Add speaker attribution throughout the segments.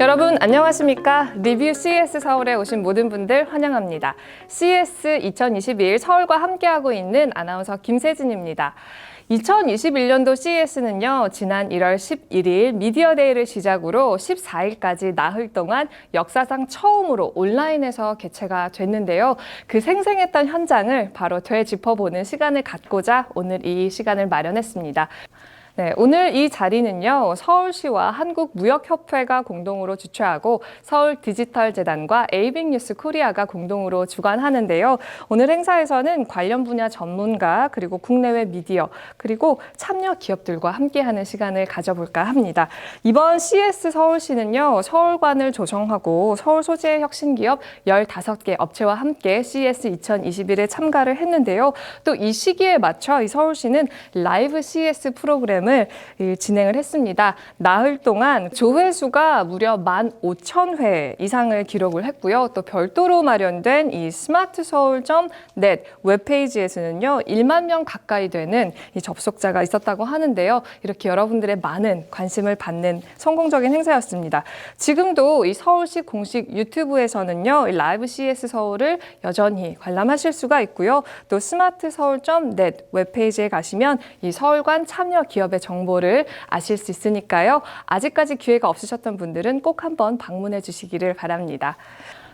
Speaker 1: 여러분 안녕하십니까? 리뷰 CES 서울에 오신 모든 분들 환영합니다. CES 2021 서울과 함께하고 있는 아나운서 김세진입니다. 2021년도 CES는요, 지난 1월 11일 미디어데이를 시작으로 14일까지 나흘 동안 역사상 처음으로 온라인에서 개최가 됐는데요. 그 생생했던 현장을 바로 되짚어보는 시간을 갖고자 오늘 이 시간을 마련했습니다. 네, 오늘 이 자리는요, 서울시와 한국무역협회가 공동으로 주최하고 서울디지털재단과 에이빅뉴스 코리아가 공동으로 주관하는데요. 오늘 행사에서는 관련 분야 전문가, 그리고 국내외 미디어, 그리고 참여 기업들과 함께하는 시간을 가져볼까 합니다. 이번 CES 서울시는요, 서울관을 조성하고 서울 소재의 혁신기업 15개 업체와 함께 CES 2021에 참가를 했는데요. 또 이 시기에 맞춰 이 서울시는 라이브 CES 프로그램을 진행을 했습니다. 나흘 동안 조회수가 무려 15,000회 이상을 기록을 했고요. 또 별도로 마련된 이 smartseoul.net 웹페이지에서는요, 1만 명 가까이 되는 이 접속자가 있었다고 하는데요. 이렇게 여러분들의 많은 관심을 받는 성공적인 행사였습니다. 지금도 이 서울시 공식 유튜브에서는요, 이 라이브 CES 서울을 여전히 관람하실 수가 있고요. 또 smartseoul.net 웹페이지에 가시면 이 서울관 참여 기업의 정보를 아실 수 있으니까요. 아직까지 기회가 없으셨던 분들은 꼭 한번 방문해 주시기를 바랍니다.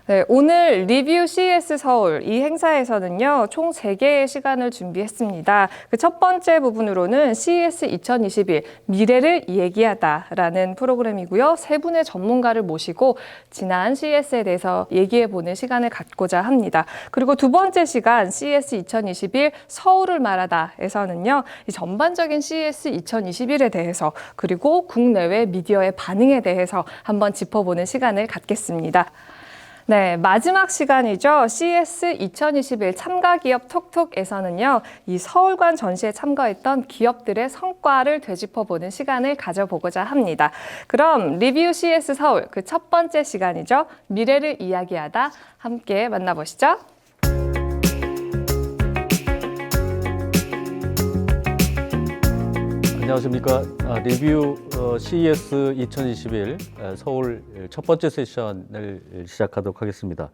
Speaker 1: 네, 오늘 리뷰 CES 서울 이 행사에서는요, 총 3개의 시간을 준비했습니다. 그 첫 번째 부분으로는 CES 2021 미래를 얘기하다라는 프로그램이고요. 3분의 전문가를 모시고 지난 CES에 대해서 얘기해보는 시간을 갖고자 합니다. 그리고 두 번째 시간 CES 2021 서울을 말하다에서는요, 이 전반적인 CES 2021에 대해서 그리고 국내외 미디어의 반응에 대해서 한번 짚어보는 시간을 갖겠습니다. 네, 마지막 시간이죠. CES 2021 참가 기업 톡톡에서는요, 이 서울관 전시에 참가했던 기업들의 성과를 되짚어보는 시간을 가져보고자 합니다. 그럼 리뷰 CES 서울 그 첫 번째 시간이죠. 미래를 이야기하다 함께 만나보시죠.
Speaker 2: 안녕하십니까. 리뷰 CES 2021 서울 첫 번째 세션을 시작하도록 하겠습니다.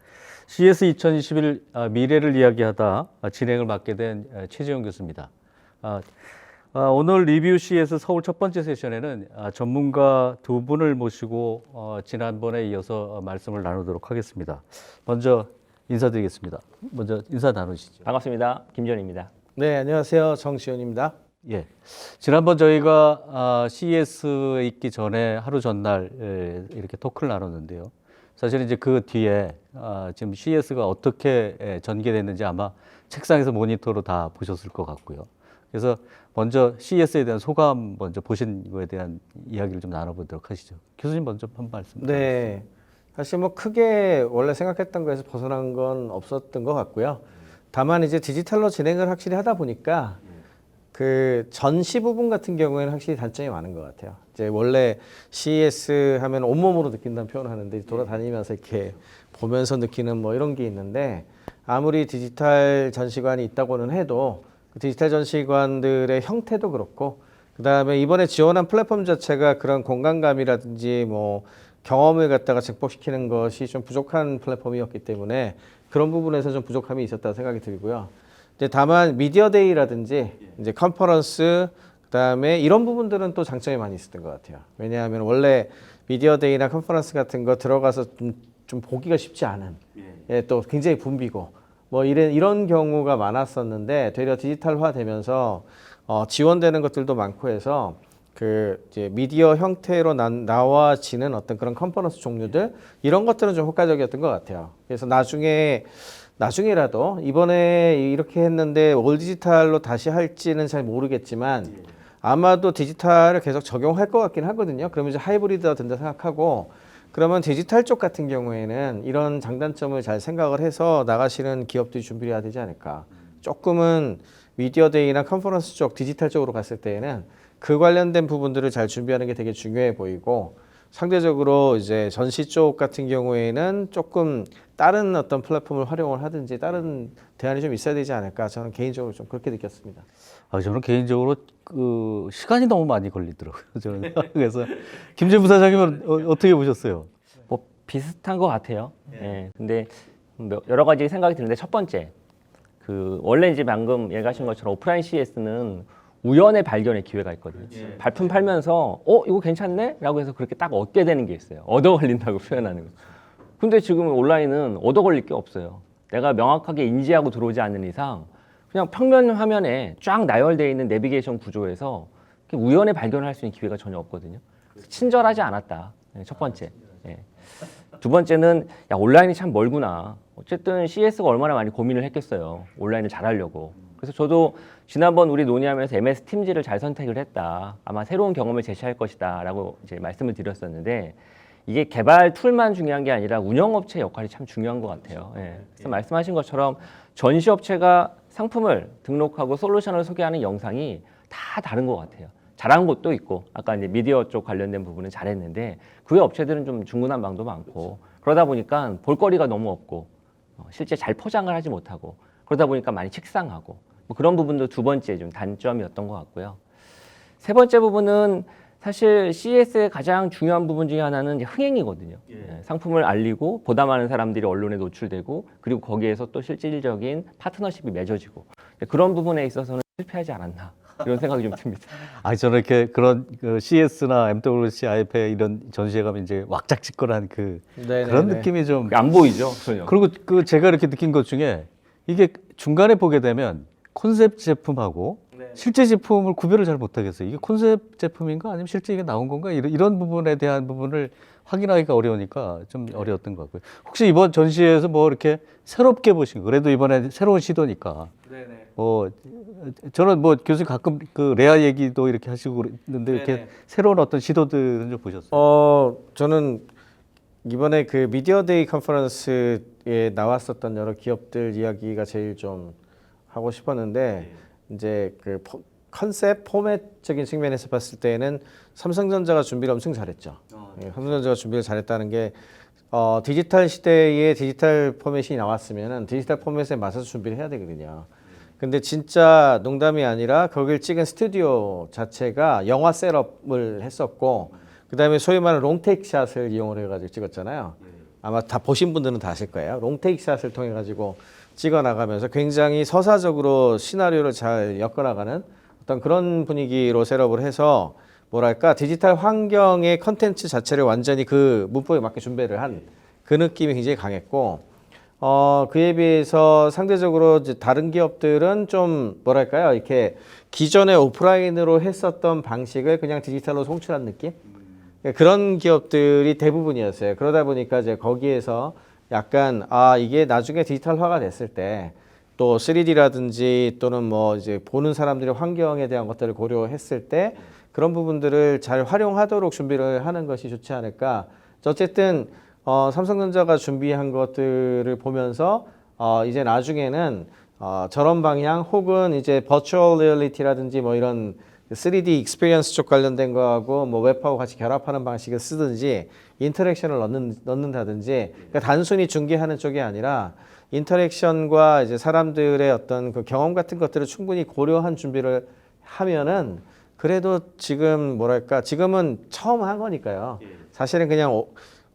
Speaker 2: CES 2021 미래를 이야기하다 진행을 맡게 된 최재용 교수입니다. 오늘 리뷰 CES 서울 첫 번째 세션에는 전문가 두 분을 모시고 지난번에 이어서 말씀을 나누도록 하겠습니다. 먼저 인사드리겠습니다. 먼저 인사 나누시죠.
Speaker 3: 반갑습니다. 김지현입니다.
Speaker 4: 네, 안녕하세요. 정지현입니다.
Speaker 2: 예. 지난번 저희가 CES에 있기 전에 하루 전날 이렇게 토크를 나눴는데요. 사실 이제 그 뒤에 지금 CES가 어떻게 전개됐는지 아마 책상에서 모니터로 다 보셨을 것 같고요. 그래서 먼저 CES에 대한 소감 먼저 보신 거에 대한 이야기를 좀 나눠보도록 하시죠. 교수님 먼저 한 말씀.
Speaker 4: 네, 사실 뭐 크게 원래 생각했던 거에서 벗어난 건 없었던 것 같고요. 다만 이제 디지털로 진행을 확실히 하다 보니까 그 전시 부분 같은 경우에는 확실히 단점이 많은 것 같아요. 이제 원래 CES 하면 온몸으로 느낀다는 표현을 하는데 돌아다니면서 이렇게 보면서 느끼는 뭐 이런 게 있는데 아무리 디지털 전시관이 있다고는 해도 그 디지털 전시관들의 형태도 그렇고 그 다음에 이번에 지원한 플랫폼 자체가 그런 공간감이라든지 뭐 경험을 갖다가 증폭시키는 것이 좀 부족한 플랫폼이었기 때문에 그런 부분에서 좀 부족함이 있었다고 생각이 들고요. 이제 다만 미디어데이라든지 이제 컨퍼런스 그다음에 이런 부분들은 또 장점이 많이 있었던 것 같아요. 왜냐하면 원래 미디어데이나 컨퍼런스 같은 거 들어가서 좀 보기가 쉽지 않은 예, 또 굉장히 붐비고 뭐 이런 경우가 많았었는데 되려 디지털화 되면서 지원되는 것들도 많고 해서 그 이제 미디어 형태로 나와지는 어떤 그런 컨퍼런스 종류들 이런 것들은 좀 효과적이었던 것 같아요. 그래서 나중에라도 이번에 이렇게 했는데 올 디지털로 다시 할지는 잘 모르겠지만 아마도 디지털을 계속 적용할 것 같긴 하거든요. 그러면 이제 하이브리드가 된다 생각하고 그러면 디지털 쪽 같은 경우에는 이런 장단점을 잘 생각을 해서 나가시는 기업들이 준비를 해야 되지 않을까. 조금은 미디어데이나 컨퍼런스 쪽 디지털 쪽으로 갔을 때에는 그 관련된 부분들을 잘 준비하는 게 되게 중요해 보이고 상대적으로 이제 전시 쪽 같은 경우에는 조금 다른 어떤 플랫폼을 활용을 하든지 다른 대안이 좀 있어야 되지 않을까 저는 개인적으로 좀 그렇게 느꼈습니다.
Speaker 2: 저는 개인적으로 그 시간이 너무 많이 걸리더라고요. 저는 그래서 김재 부사장님은 어떻게 보셨어요?
Speaker 3: 비슷한 것 같아요. 예. 근데 여러 가지 생각이 드는데 첫 번째, 그 원래 이제 방금 얘기하신 것처럼 오프라인 CES는 우연의 발견의 기회가 있거든요. 발품 팔면서 이거 괜찮네? 라고 해서 그렇게 딱 얻게 되는 게 있어요. 얻어 걸린다고 표현하는 거. 근데 지금 온라인은 얻어 걸릴 게 없어요. 내가 명확하게 인지하고 들어오지 않는 이상 그냥 평면 화면에 쫙 나열되어 있는 내비게이션 구조에서 우연의 발견을 할 수 있는 기회가 전혀 없거든요. 친절하지 않았다. 첫 번째. 예. 두 번째는 온라인이 참 멀구나. 어쨌든 CES가 얼마나 많이 고민을 했겠어요. 온라인을 잘하려고. 그래서 저도 지난번 우리 논의하면서 MS 팀즈를 잘 선택을 했다. 아마 새로운 경험을 제시할 것이다. 라고 이제 말씀을 드렸었는데 이게 개발 툴만 중요한 게 아니라 운영업체 역할이 참 중요한 것 같아요. 예. 그래서 말씀하신 것처럼 전시업체가 상품을 등록하고 솔루션을 소개하는 영상이 다 다른 것 같아요. 잘한 곳도 있고 아까 이제 미디어 쪽 관련된 부분은 잘했는데 그 외 업체들은 좀 중구난방도 많고 그러다 보니까 볼거리가 너무 없고 실제 잘 포장을 하지 못하고 그러다 보니까 많이 식상하고 뭐 그런 부분도 두 번째 좀 단점이었던 것 같고요. 세 번째 부분은 사실 CES의 가장 중요한 부분 중에 하나는 이제 흥행이거든요. 예, 상품을 알리고 보다 많은 사람들이 언론에 노출되고 그리고 거기에서 또 실질적인 파트너십이 맺어지고 그런 부분에 있어서는 실패하지 않았나 이런 생각이 좀 듭니다.
Speaker 2: 저는 이렇게 그런 그 CES나 MWC, IFA 이런 전시회 가면 이제 왁작지껄한 그런 느낌이 좀
Speaker 3: 안 보이죠, 전혀.
Speaker 2: 그리고 그 제가 이렇게 느낀 것 중에 이게 중간에 보게 되면 콘셉트 제품하고 실제 제품을 구별을 잘 못하겠어요. 이게 콘셉트 제품인가 아니면 실제 이게 나온 건가 이런 부분에 대한 부분을 확인하기가 어려우니까 좀 어려웠던 것 같고요. 혹시 이번 전시회에서 뭐 이렇게 새롭게 보신 거 그래도 이번에 새로운 시도니까 저는 뭐 교수님 가끔 그 레아 얘기도 이렇게 하시고 그랬는데 이렇게 새로운 어떤 시도들은 좀 보셨어요?
Speaker 4: 저는 이번에 그 미디어데이 컨퍼런스에 나왔었던 여러 기업들 이야기가 제일 좀 하고 싶었는데 이제 그 컨셉 포맷적인 측면에서 봤을 때는 삼성전자가 준비를 엄청 잘했죠. 삼성전자가 준비를 잘했다는 게 디지털 시대에 디지털 포맷이 나왔으면은 디지털 포맷에 맞춰서 준비를 해야 되거든요. 근데 진짜 농담이 아니라 거길 찍은 스튜디오 자체가 영화 셋업을 했었고 그다음에 소위 말하는 롱테이크 샷을 이용을 해가지고 찍었잖아요. 아마 다 보신 분들은 다 아실 거예요. 롱테이크 샷을 통해 가지고 찍어 나가면서 굉장히 서사적으로 시나리오를 잘 엮어나가는 어떤 그런 분위기로 셋업을 해서 뭐랄까 디지털 환경의 컨텐츠 자체를 완전히 그 문법에 맞게 준비를 한 그 느낌이 굉장히 강했고 그에 비해서 상대적으로 이제 다른 기업들은 좀 뭐랄까요 이렇게 기존에 오프라인으로 했었던 방식을 그냥 디지털로 송출한 느낌 그런 기업들이 대부분이었어요. 그러다 보니까 이제 거기에서 약간 이게 나중에 디지털화가 됐을 때 또 3D라든지 또는 뭐 이제 보는 사람들의 환경에 대한 것들을 고려했을 때 그런 부분들을 잘 활용하도록 준비를 하는 것이 좋지 않을까. 어쨌든 삼성전자가 준비한 것들을 보면서 이제 나중에는 저런 방향 혹은 이제 버추얼 리얼리티라든지 뭐 이런 3D 익스피리언스 쪽 관련된 거하고 뭐 웹하고 같이 결합하는 방식을 쓰든지 인터랙션을 넣는다든지 그러니까 단순히 중계하는 쪽이 아니라 인터랙션과 이제 사람들의 어떤 그 경험 같은 것들을 충분히 고려한 준비를 하면은 그래도 지금 뭐랄까 지금은 처음 한 거니까요. 사실은 그냥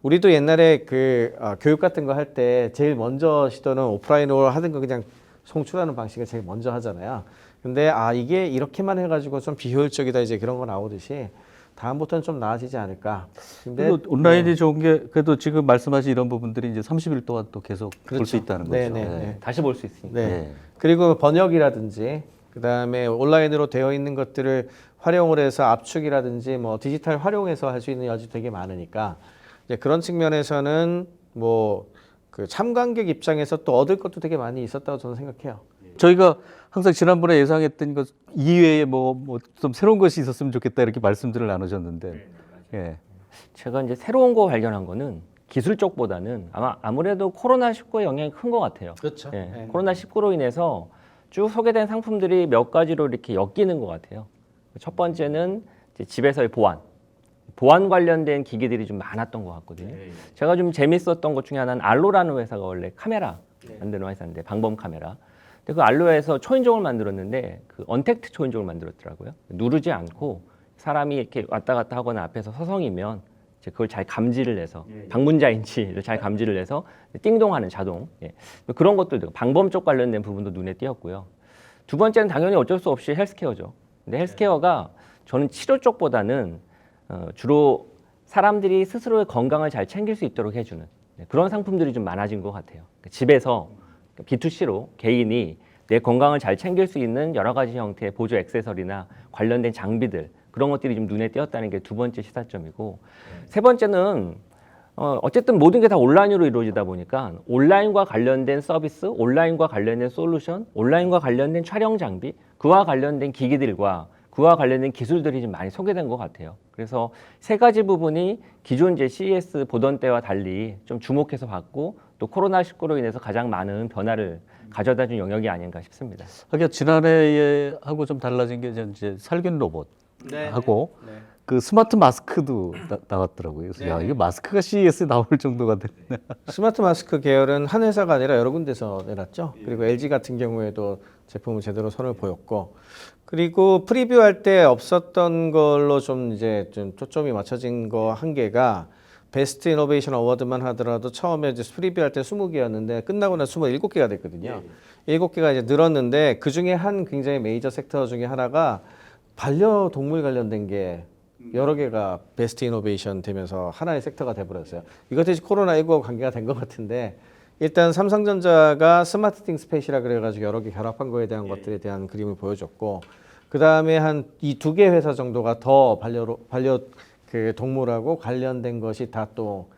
Speaker 4: 우리도 옛날에 그 교육 같은 거 할 때 제일 먼저 시도는 오프라인으로 하던 거 그냥 송출하는 방식을 제일 먼저 하잖아요. 근데 이게 이렇게만 해가지고 좀 비효율적이다 이제 그런 거 나오듯이 다음부터는 좀 나아지지 않을까. 근데
Speaker 2: 온라인이 좋은 게 그래도 지금 말씀하신 이런 부분들이 이제 30일 동안 또 계속 볼 수 있다는 거죠.
Speaker 4: 네네.
Speaker 3: 다시 볼 수 있으니까.
Speaker 4: 네. 그리고 번역이라든지 그다음에 온라인으로 되어 있는 것들을 활용을 해서 압축이라든지 뭐 디지털 활용해서 할 수 있는 여지 되게 많으니까 이제 그런 측면에서는 뭐 그 참관객 입장에서 또 얻을 것도 되게 많이 있었다고 저는 생각해요.
Speaker 2: 저희가 항상 지난번에 예상했던 것 이외에 뭐 좀 새로운 것이 있었으면 좋겠다 이렇게 말씀들을 나누셨는데, 예.
Speaker 3: 제가 이제 새로운 거 발견한 거는 기술 쪽보다는 아무래도 코로나19의 영향이 큰 것 같아요.
Speaker 4: 그렇죠.
Speaker 3: 예, 코로나19로 인해서 쭉 소개된 상품들이 몇 가지로 이렇게 엮이는 것 같아요. 첫 번째는 이제 집에서의 보안 관련된 기기들이 좀 많았던 것 같거든요. 제가 좀 재밌었던 것 중에 하나는 알로라는 회사가 원래 카메라 만드는 회사인데 방범 카메라. 근데 그 알로에서 초인종을 만들었는데 그 언택트 초인종을 만들었더라고요. 누르지 않고 사람이 이렇게 왔다 갔다 하거나 앞에서 서성이면 이제 그걸 잘 감지를 해서 방문자인지를 잘 감지를 해서 띵동하는 자동 그런 것들도 방범 쪽 관련된 부분도 눈에 띄었고요. 두 번째는 당연히 어쩔 수 없이 헬스케어죠. 근데 헬스케어가 저는 치료 쪽보다는 주로 사람들이 스스로의 건강을 잘 챙길 수 있도록 해주는 그런 상품들이 좀 많아진 것 같아요. 집에서 B2C로 개인이 내 건강을 잘 챙길 수 있는 여러 가지 형태의 보조 액세서리나 관련된 장비들 그런 것들이 좀 눈에 띄었다는 게 두 번째 시사점이고 세 번째는 어쨌든 모든 게 다 온라인으로 이루어지다 보니까 온라인과 관련된 서비스, 온라인과 관련된 솔루션, 온라인과 관련된 촬영 장비, 그와 관련된 기기들과 그와 관련된 기술들이 좀 많이 소개된 것 같아요. 그래서 세 가지 부분이 기존 제 CES 보던 때와 달리 좀 주목해서 봤고 또 코로나19로 인해서 가장 많은 변화를 가져다 준 영역이 아닌가 싶습니다.
Speaker 2: 하긴 지난해에 하고 좀 달라진 게 이제 살균 로봇 하고 그 스마트 마스크도 나왔더라고요. 그래서 야, 이게 마스크가 CES에 나올 정도가 됐네.
Speaker 4: 스마트 마스크 계열은 한 회사가 아니라 여러 군데서 내놨죠. 그리고 LG 같은 경우에도 제품을 제대로 선을 보였고, 그리고 프리뷰할 때 없었던 걸로 좀 이제 좀 초점이 맞춰진 거 한 개가 베스트 이노베이션 어워드만 하더라도 처음에 이제 프리뷰할 때 20개였는데 끝나고 나서 27개가 됐거든요. 7개가 이제 늘었는데 그 중에 한 굉장히 메이저 섹터 중에 하나가 반려동물 관련된 게 여러 개가 베스트 이노베이션 되면서 하나의 섹터가 돼버렸어요. 이것도 코로나19와 관계가 된 것 같은데 일단 삼성전자가 스마트띵 스페이시라 그래가지고 여러 개 결합한 거에 대한 것들에 대한 그림을 보여줬고 그 다음에 한 이 2개 회사 정도가 더 반려 그 동물하고 관련된 것이 다 또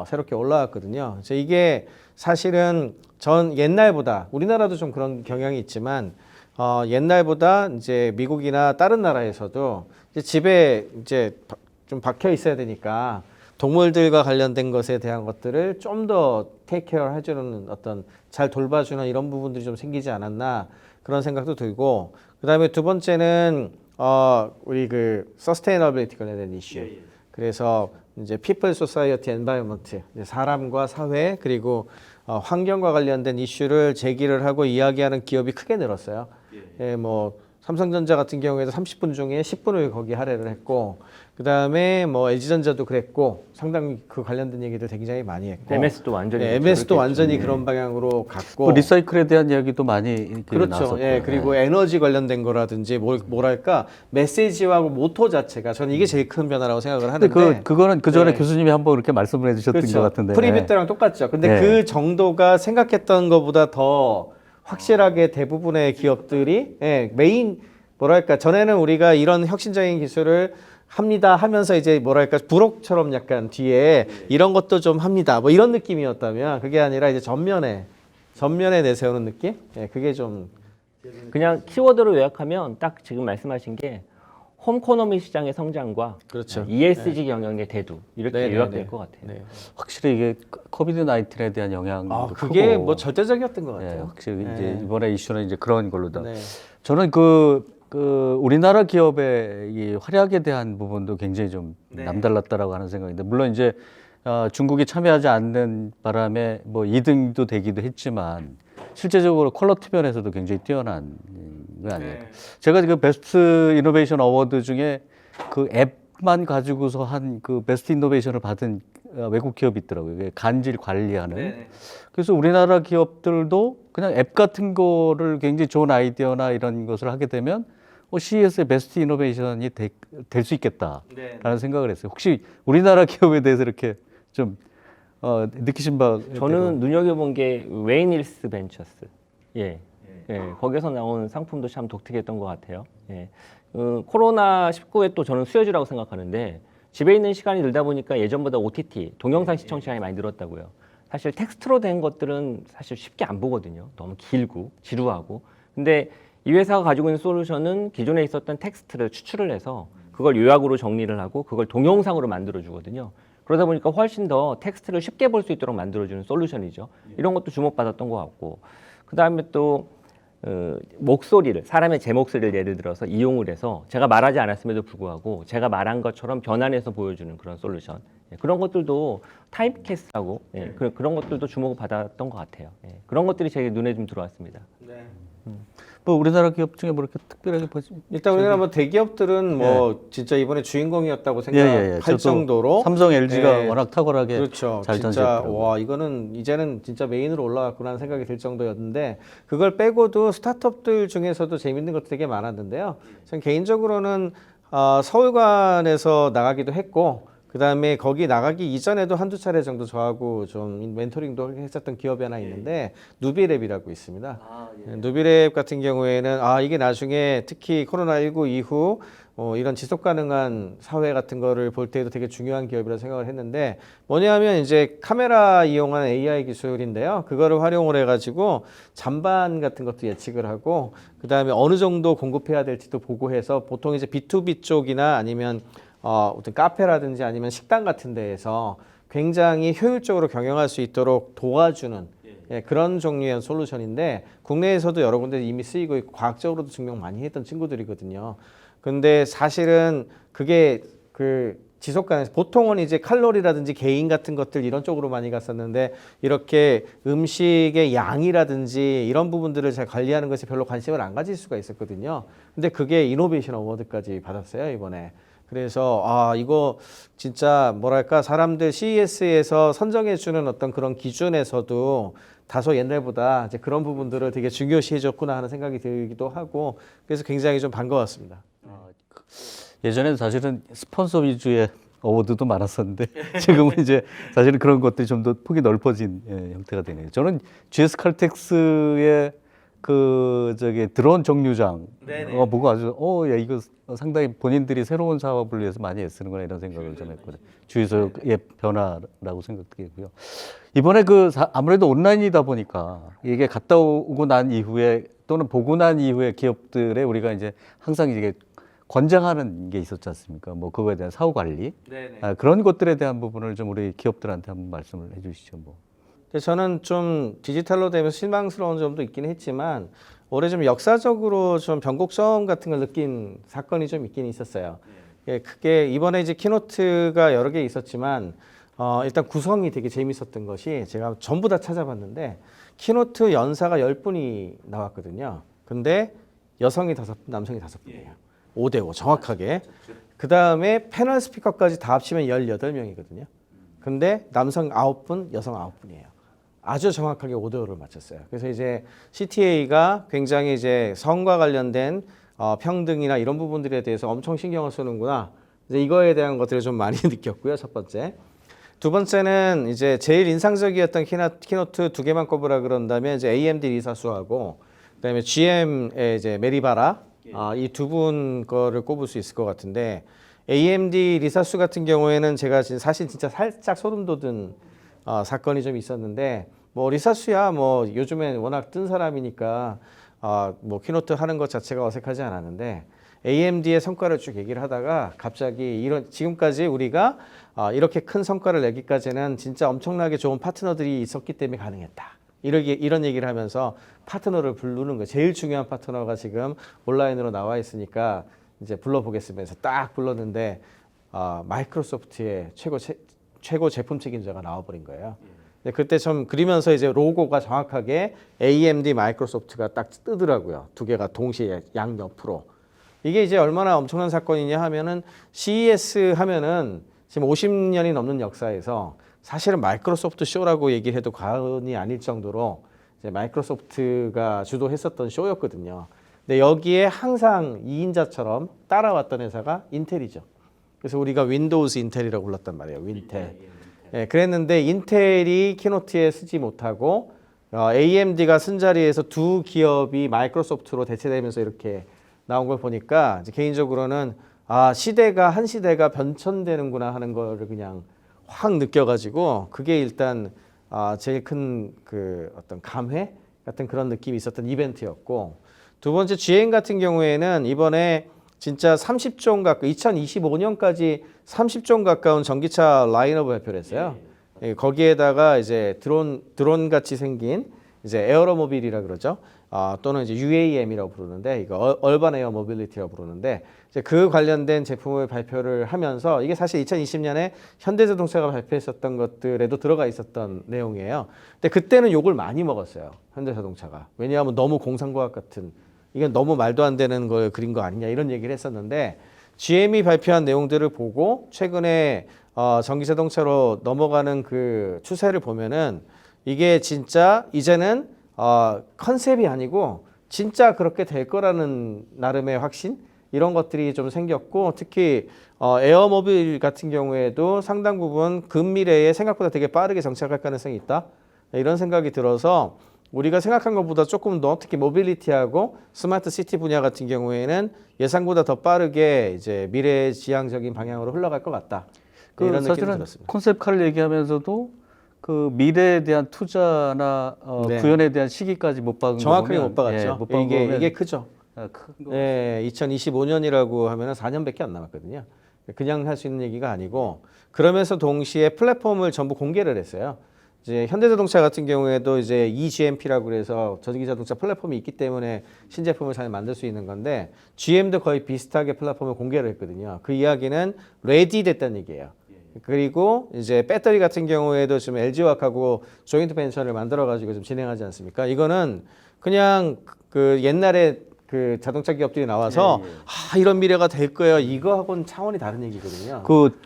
Speaker 4: 새롭게 올라왔거든요. 그래서 이게 사실은 전 옛날보다 우리나라도 좀 그런 경향이 있지만 옛날보다 이제 미국이나 다른 나라에서도 이제 집에 이제 좀 박혀 있어야 되니까 동물들과 관련된 것에 대한 것들을 좀 더 테이크케어 해주는 어떤 잘 돌봐주는 이런 부분들이 좀 생기지 않았나 그런 생각도 들고 그 다음에 두 번째는 우리 그 서스테이너빌리티 관련된 이슈. 그래서 이제 people, society, environment 사람과 사회 그리고 환경과 관련된 이슈를 제기를 하고 이야기하는 기업이 크게 늘었어요. 예, 뭐 삼성전자 같은 경우에도 30분 중에 10분을 거기 할애를 했고 그 다음에 뭐 LG전자도 그랬고 상당히 그 관련된 얘기들 굉장히 많이 했고
Speaker 3: MS도 완전히
Speaker 4: MS도 완전히 그런 방향으로 갔고
Speaker 2: 뭐 리사이클에 대한 이야기도 많이
Speaker 4: 그렇죠.
Speaker 2: 나왔었고요.
Speaker 4: 예, 그리고 에너지 관련된 거라든지 뭐랄까 메시지와 모토 자체가 저는 이게 제일 큰 변화라고 생각을 하는데
Speaker 2: 근데 그거는 그 전에
Speaker 4: 네.
Speaker 2: 교수님이 한번 그렇게 말씀을 해주셨던
Speaker 4: 그렇죠.
Speaker 2: 것 같은데.
Speaker 4: 프리뷰 때랑 똑같죠. 근데
Speaker 2: 네.
Speaker 4: 그 정도가 생각했던 것보다 더 확실하게 대부분의 기업들이 메인 뭐랄까 전에는 우리가 이런 혁신적인 기술을 합니다 하면서 이제 뭐랄까 부록처럼 약간 뒤에 이런 것도 좀 합니다 뭐 이런 느낌이었다면 그게 아니라 이제 전면에 내세우는 느낌? 예, 그게 좀
Speaker 3: 그냥 키워드로 요약하면 딱 지금 말씀하신 게 홈코노미 시장의 성장과
Speaker 4: 그렇죠.
Speaker 3: ESG 경영의 대두 이렇게
Speaker 4: 네네네.
Speaker 3: 요약될 것 같아요.
Speaker 4: 네.
Speaker 2: 확실히 이게 코비드 19에 대한 영향도
Speaker 4: 그게
Speaker 2: 크고.
Speaker 4: 뭐 절대적이었던 것
Speaker 2: 예,
Speaker 4: 같아요.
Speaker 2: 확실히
Speaker 4: 네.
Speaker 2: 이제 이번에 이슈는 이제 그런 걸로다.
Speaker 4: 네.
Speaker 2: 저는 우리나라 기업의 이 활약에 대한 부분도 굉장히 좀 남달랐다라고 하는 생각인데 물론 이제 중국이 참여하지 않는 바람에 뭐 2등도 되기도 했지만 실제적으로 퀄리티 면에서도 굉장히 뛰어난 거 아니에요. 제가 그 베스트 이노베이션 어워드 중에 그 앱만 가지고서 한 그 베스트 이노베이션을 받은 외국 기업이 있더라고요. 이게 간질 관리하는. 그래서 우리나라 기업들도 그냥 앱 같은 거를 굉장히 좋은 아이디어나 이런 것을 하게 되면 CES의 베스트 이노베이션이 될 수 있겠다라는 생각을 했어요. 혹시 우리나라 기업에 대해서 이렇게 좀 느끼신 바?
Speaker 3: 저는 눈여겨본 게 웨이닐스 벤처스. 예. 거기서 나온 상품도 참 독특했던 것 같아요. 예. 코로나 19에 또 저는 수혜주라고 생각하는데 집에 있는 시간이 늘다 보니까 예전보다 OTT 동영상 시청 시간이 많이 늘었다고요. 사실 텍스트로 된 것들은 사실 쉽게 안 보거든요. 너무 길고 지루하고. 근데 이 회사가 가지고 있는 솔루션은 기존에 있었던 텍스트를 추출을 해서 그걸 요약으로 정리를 하고 그걸 동영상으로 만들어 주거든요. 그러다 보니까 훨씬 더 텍스트를 쉽게 볼 수 있도록 만들어주는 솔루션이죠. 이런 것도 주목받았던 것 같고 그 다음에 또 목소리를 사람의 제 목소리를 예를 들어서 이용을 해서 제가 말하지 않았음에도 불구하고 제가 말한 것처럼 변환해서 보여주는 그런 솔루션 그런 것들도 타임캐스트하고 그런 것들도 주목을 받았던 것 같아요. 그런 것들이 제 눈에 좀 들어왔습니다.
Speaker 2: 뭐 뭐 우리나라 기업 중에 뭐 이렇게 특별하게 보지?
Speaker 4: 일단 우리나라 뭐 대기업들은 뭐 진짜 이번에 주인공이었다고 생각할
Speaker 2: 저도
Speaker 4: 정도로
Speaker 2: 삼성, LG가
Speaker 4: 예.
Speaker 2: 워낙 탁월하게
Speaker 4: 그렇죠.
Speaker 2: 잘
Speaker 4: 진짜
Speaker 2: 던졌더라고요.
Speaker 4: 와 이거는 이제는 진짜 메인으로 올라갔구나 하는 생각이 들 정도였는데 그걸 빼고도 스타트업들 중에서도 재밌는 것도 되게 많았는데요. 전 개인적으로는 서울관에서 나가기도 했고 그다음에 거기 나가기 이전에도 한두 차례 정도 저하고 좀 멘토링도 했었던 기업이 하나 있는데 누비랩이라고 있습니다. 누비랩 같은 경우에는 이게 나중에 특히 코로나19 이후 이런 지속 가능한 사회 같은 거를 볼 때에도 되게 중요한 기업이라고 생각을 했는데 뭐냐면 이제 카메라 이용한 AI 기술인데요. 그거를 활용을 해가지고 잔반 같은 것도 예측을 하고 그다음에 어느 정도 공급해야 될지도 보고 해서 보통 이제 B2B 쪽이나 아니면 어떤 카페라든지 아니면 식당 같은 데에서 굉장히 효율적으로 경영할 수 있도록 도와주는 그런 종류의 솔루션인데 국내에서도 여러 군데 이미 쓰이고 있고 과학적으로도 증명 많이 했던 친구들이거든요. 근데 사실은 그게 그 지속 가능해서 보통은 이제 칼로리라든지 개인 같은 것들 이런 쪽으로 많이 갔었는데 이렇게 음식의 양이라든지 이런 부분들을 잘 관리하는 것에 별로 관심을 안 가질 수가 있었거든요. 근데 그게 이노베이션 어워드까지 받았어요, 이번에. 그래서 이거 진짜 뭐랄까 사람들 CES에서 선정해 주는 어떤 그런 기준에서도 다소 옛날보다 이제 그런 부분들을 되게 중요시해 줬구나 하는 생각이 들기도 하고 그래서 굉장히 좀 반가웠습니다.
Speaker 2: 예전에는 사실은 스폰서 위주의 어워드도 많았었는데 지금은 이제 사실은 그런 것들이 좀 더 폭이 넓어진 형태가 되네요. 저는 GS 칼텍스의 그 드론 정류장 보고 아주 야 이거 상당히 본인들이 새로운 사업을 위해서 많이 애쓰는구나 이런 생각을 좀 했거든요. 주유소의 변화라고 생각되고요. 이번에 아무래도 온라인이다 보니까 이게 갔다 오고 난 이후에 또는 보고 난 이후에 기업들에 우리가 이제 항상 이게 권장하는 게 있었지 않습니까? 뭐 그거에 대한 사후 관리 그런 것들에 대한 부분을 좀 우리 기업들한테 한번 말씀을 해주시죠. 뭐.
Speaker 4: 저는 좀 디지털로 되면서 실망스러운 점도 있긴 했지만 올해 좀 역사적으로 좀 변곡점 같은 걸 느낀 사건이 좀 있긴 있었어요. 크게 이번에 이제 키노트가 여러 개 있었지만 일단 구성이 되게 재밌었던 것이 제가 전부 다 찾아봤는데 키노트 연사가 10분이 나왔거든요. 근데 여성이 5분, 남성이 5분이에요. 5대5 정확하게. 그 다음에 패널 스피커까지 다 합치면 18명이거든요. 근데 남성 9분, 여성 9분이에요. 아주 정확하게 5대5를 맞췄어요. 그래서 이제 CTA가 굉장히 이제 성과 관련된 평등이나 이런 부분들에 대해서 엄청 신경을 쓰는구나. 이제 이거에 대한 것들을 좀 많이 느꼈고요. 첫 번째. 두 번째는 이제 제일 인상적이었던 키노트 두 개만 꼽으라 그런다면 이제 AMD 리사수하고 그다음에 GM의 이제 메리바라 이 두 분 거를 꼽을 수 있을 것 같은데 AMD 리사수 같은 경우에는 제가 사실 진짜 살짝 소름 돋은 사건이 좀 있었는데 뭐 리사수야 뭐 요즘에 워낙 뜬 사람이니까 뭐 키노트 하는 것 자체가 어색하지 않았는데 AMD의 성과를 쭉 얘기를 하다가 갑자기 지금까지 우리가 이렇게 큰 성과를 내기까지는 진짜 엄청나게 좋은 파트너들이 있었기 때문에 가능했다. 이런 얘기를 하면서 파트너를 부르는 거예요. 제일 중요한 파트너가 지금 온라인으로 나와 있으니까 이제 불러보겠으면서 딱 불렀는데 마이크로소프트의 최고 제품 책임자가 나와버린 거예요. 그때 좀 그리면서 이제 로고가 정확하게 AMD 마이크로소프트가 딱 뜨더라고요. 두 개가 동시에 양옆으로. 이게 이제 얼마나 엄청난 사건이냐 하면은 CES 하면은 지금 50년이 넘는 역사에서 사실은 마이크로소프트 쇼라고 얘기를 해도 과언이 아닐 정도로 이제 마이크로소프트가 주도했었던 쇼였거든요. 근데 여기에 항상 2인자처럼 따라왔던 회사가 인텔이죠. 그래서 우리가 윈도우즈 인텔이라고 불렀단 말이에요. 윈텔. 그랬는데 인텔이 키노트에 쓰지 못하고 AMD가 쓴 자리에서 두 기업이 마이크로소프트로 대체되면서 이렇게 나온 걸 보니까 이제 개인적으로는 한 시대가 변천되는구나 하는 거를 그냥 확 느껴가지고 그게 일단 제일 큰 그 어떤 감회 같은 그런 느낌이 있었던 이벤트였고 두 번째 GM 같은 경우에는 이번에 진짜 30종 가까이 2025년까지 30종 가까운 전기차 라인업을 발표를 했어요. 거기에다가 이제 드론 같이 생긴 이제 에어로모빌이라 그러죠. 또는 이제 UAM이라고 부르는데 이거 얼반 에어 모빌리티라고 부르는데 이제 그 관련된 제품을 발표를 하면서 이게 사실 2020년에 현대자동차가 발표했었던 것들에도 들어가 있었던 내용이에요. 근데 그때는 욕을 많이 먹었어요. 현대자동차가. 왜냐하면 너무 공상과학 같은 이건 너무 말도 안 되는 걸 그린 거 아니냐 이런 얘기를 했었는데 GM이 발표한 내용들을 보고 최근에 전기 자동차로 넘어가는 그 추세를 보면은 이게 진짜 이제는 컨셉이 아니고 진짜 그렇게 될 거라는 나름의 확신 이런 것들이 좀 생겼고 특히 에어모빌 같은 경우에도 상당 부분 근미래에 생각보다 되게 빠르게 정착할 가능성이 있다 이런 생각이 들어서 우리가 생각한 것보다 조금 더 특히 모빌리티하고 스마트 시티 분야 같은 경우에는 예상보다 더 빠르게 이제 미래지향적인 방향으로 흘러갈 것 같다. 이런 느낌이
Speaker 2: 사실은
Speaker 4: 들었습니다.
Speaker 2: 콘셉트카를 얘기하면서도 그 미래에 대한 투자나
Speaker 4: 네.
Speaker 2: 구현에 대한 시기까지 못 박은 거
Speaker 4: 정확하게
Speaker 2: 보면,
Speaker 4: 못 박았죠.
Speaker 2: 못 박은 거 보면
Speaker 4: 이게 크죠.
Speaker 2: 큰 거.
Speaker 4: 예, 2025년이라고 하면 4년밖에 안 남았거든요. 그냥 할 수 있는 얘기가 아니고 그러면서 동시에 플랫폼을 전부 공개를 했어요. 이제 현대자동차 같은 경우에도 이제 eGMP라고 그래서 전기자동차 플랫폼이 있기 때문에 신제품을 잘 만들 수 있는 건데 GM도 거의 비슷하게 플랫폼을 공개를 했거든요. 그 이야기는 레디 됐다는 얘기예요. 그리고 이제 배터리 같은 경우에도 지금 LG화학하고 조인트 벤처를 만들어 가지고 좀 진행하지 않습니까? 이거는 그냥 그 옛날에 그 자동차 기업들이 나와서 이런 미래가 될 거예요. 이거하고는 차원이 다른 얘기거든요.
Speaker 2: 그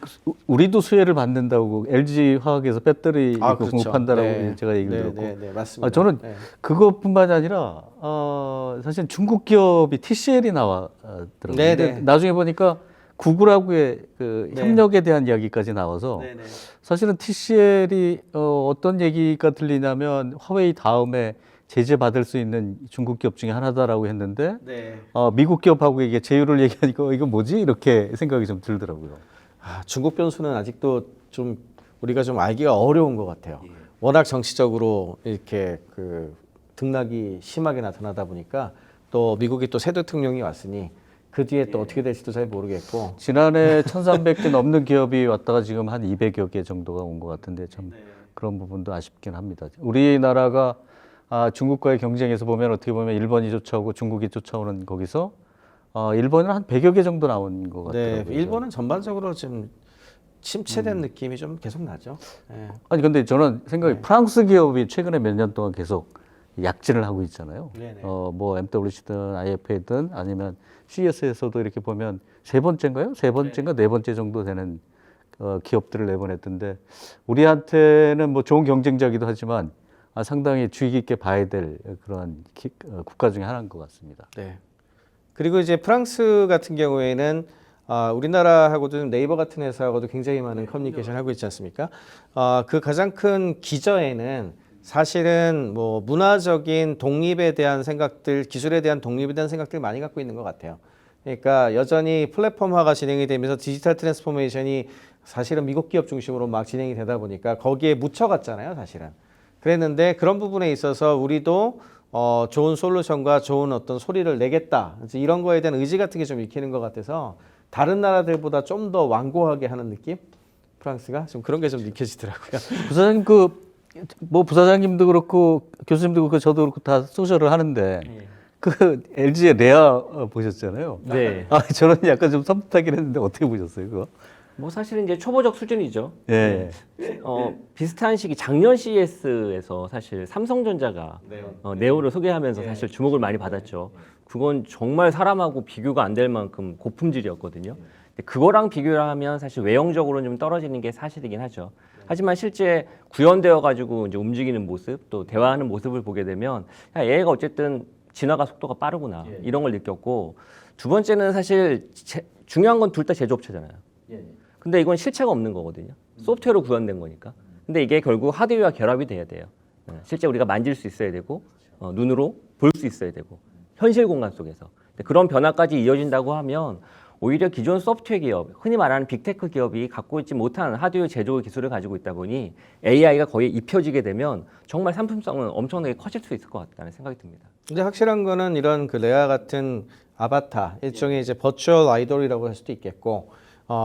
Speaker 2: 우리도 수혜를 받는다고 LG 화학에서 배터리
Speaker 4: 그렇죠.
Speaker 2: 공급한다라고
Speaker 4: 네.
Speaker 2: 제가 얘기를
Speaker 4: 네,
Speaker 2: 들었고,
Speaker 4: 네, 네, 맞습니다.
Speaker 2: 저는
Speaker 4: 네.
Speaker 2: 그것뿐만이 아니라 사실 중국 기업이 TCL이 나왔더라고요.
Speaker 4: 네,
Speaker 2: 근데
Speaker 4: 네.
Speaker 2: 나중에 보니까 구글하고의 그
Speaker 4: 네.
Speaker 2: 협력에 대한 이야기까지 나와서
Speaker 4: 네, 네.
Speaker 2: 사실은 TCL이 어떤 얘기가 들리냐면 화웨이 다음에 제재 받을 수 있는 중국 기업 중에 하나다라고 했는데
Speaker 4: 네.
Speaker 2: 미국 기업하고 이게 제휴를 얘기하니까 이거 뭐지 이렇게 생각이 좀 들더라고요.
Speaker 4: 중국 변수는 아직도 좀 우리가 좀 알기가 어려운 것 같아요. 워낙 정치적으로 이렇게 그 등락이 심하게 나타나다 보니까 또 미국이 또 새 대통령이 왔으니 그 뒤에 또 어떻게 될지도 잘 모르겠고.
Speaker 2: 지난해 1,300개 넘는 기업이 왔다가 지금 한 200여 개 정도가 온 것 같은데 참 그런 부분도 아쉽긴 합니다. 우리나라가 중국과의 경쟁에서 보면 어떻게 보면 일본이 쫓아오고 중국이 쫓아오는 거기서 일본은 한 100여 개 정도 나온 것
Speaker 4: 네,
Speaker 2: 같더라고요.
Speaker 4: 일본은 전반적으로 좀 침체된 느낌이 좀 계속 나죠. 네.
Speaker 2: 아니 근데 저는 생각이 프랑스 기업이 최근에 몇 년 동안 계속 약진을 하고 있잖아요.
Speaker 4: 네네.
Speaker 2: 뭐 MWC든 IFA든 아니면 CES에서도 이렇게 보면 세 번째인가요? 세 번째인가 네 번째 정도 되는 기업들을 내보냈던데 우리한테는 뭐 좋은 경쟁자기도 하지만 상당히 주의 깊게 봐야 될 그런 국가 중에 하나인 것 같습니다.
Speaker 4: 네. 그리고 이제 프랑스 같은 경우에는 우리나라하고도 좀 네이버 같은 회사하고도 굉장히 많은 커뮤니케이션을 하고 있지 않습니까? 그 가장 큰 기저에는 사실은 뭐 문화적인 독립에 대한 생각들, 기술에 대한 독립에 대한 생각들 많이 갖고 있는 것 같아요. 그러니까 여전히 플랫폼화가 진행이 되면서 디지털 트랜스포메이션이 사실은 미국 기업 중심으로 막 진행이 되다 보니까 거기에 묻혀갔잖아요, 사실은. 그랬는데 그런 부분에 있어서 우리도 좋은 솔루션과 좋은 어떤 소리를 내겠다. 이런 거에 대한 의지 같은 게 좀 익히는 것 같아서 다른 나라들보다 좀 더 완고하게 하는 느낌? 프랑스가 좀 그런 게 좀 느껴지더라고요.
Speaker 2: 부사장님 뭐 부사장님도 그렇고 교수님도 그렇고 저도 그렇고 다 소셜을 하는데 그 LG의 레아 보셨잖아요.
Speaker 3: 네.
Speaker 2: 저는 약간 좀 섬뜩하긴 했는데 어떻게 보셨어요, 그거?
Speaker 3: 뭐 사실은 이제 초보적 수준이죠.
Speaker 2: 예.
Speaker 3: 비슷한 시기 작년 CES에서 사실 삼성전자가 네오를 소개하면서 사실 주목을 많이 받았죠. 그건 정말 사람하고 비교가 안 될 만큼 고품질이었거든요. 근데 그거랑 비교를 하면 사실 외형적으로는 좀 떨어지는 게 사실이긴 하죠. 하지만 실제 구현되어 가지고 이제 움직이는 모습 또 대화하는 모습을 보게 되면 야, 얘가 어쨌든 진화가 속도가 빠르구나 이런 걸 느꼈고 두 번째는 사실 중요한 건 둘 다 제조업체잖아요. 근데 이건 실체가 없는 거거든요. 소프트웨어로 구현된 거니까. 근데 이게 결국 하드웨어와 결합이 돼야 돼요. 실제 우리가 만질 수 있어야 되고 눈으로 볼 수 있어야 되고 현실 공간 속에서 그런 변화까지 이어진다고 하면 오히려 기존 소프트웨어 기업, 흔히 말하는 빅테크 기업이 갖고 있지 못한 하드웨어 제조 기술을 가지고 있다 보니 AI가 거의 입혀지게 되면 정말 상품성은 엄청나게 커질 수 있을 것 같다는 생각이 듭니다.
Speaker 4: 근데 확실한 거는 이런 그 레아 같은 아바타, 일종의 이제 버추얼 아이돌이라고 할 수도 있겠고,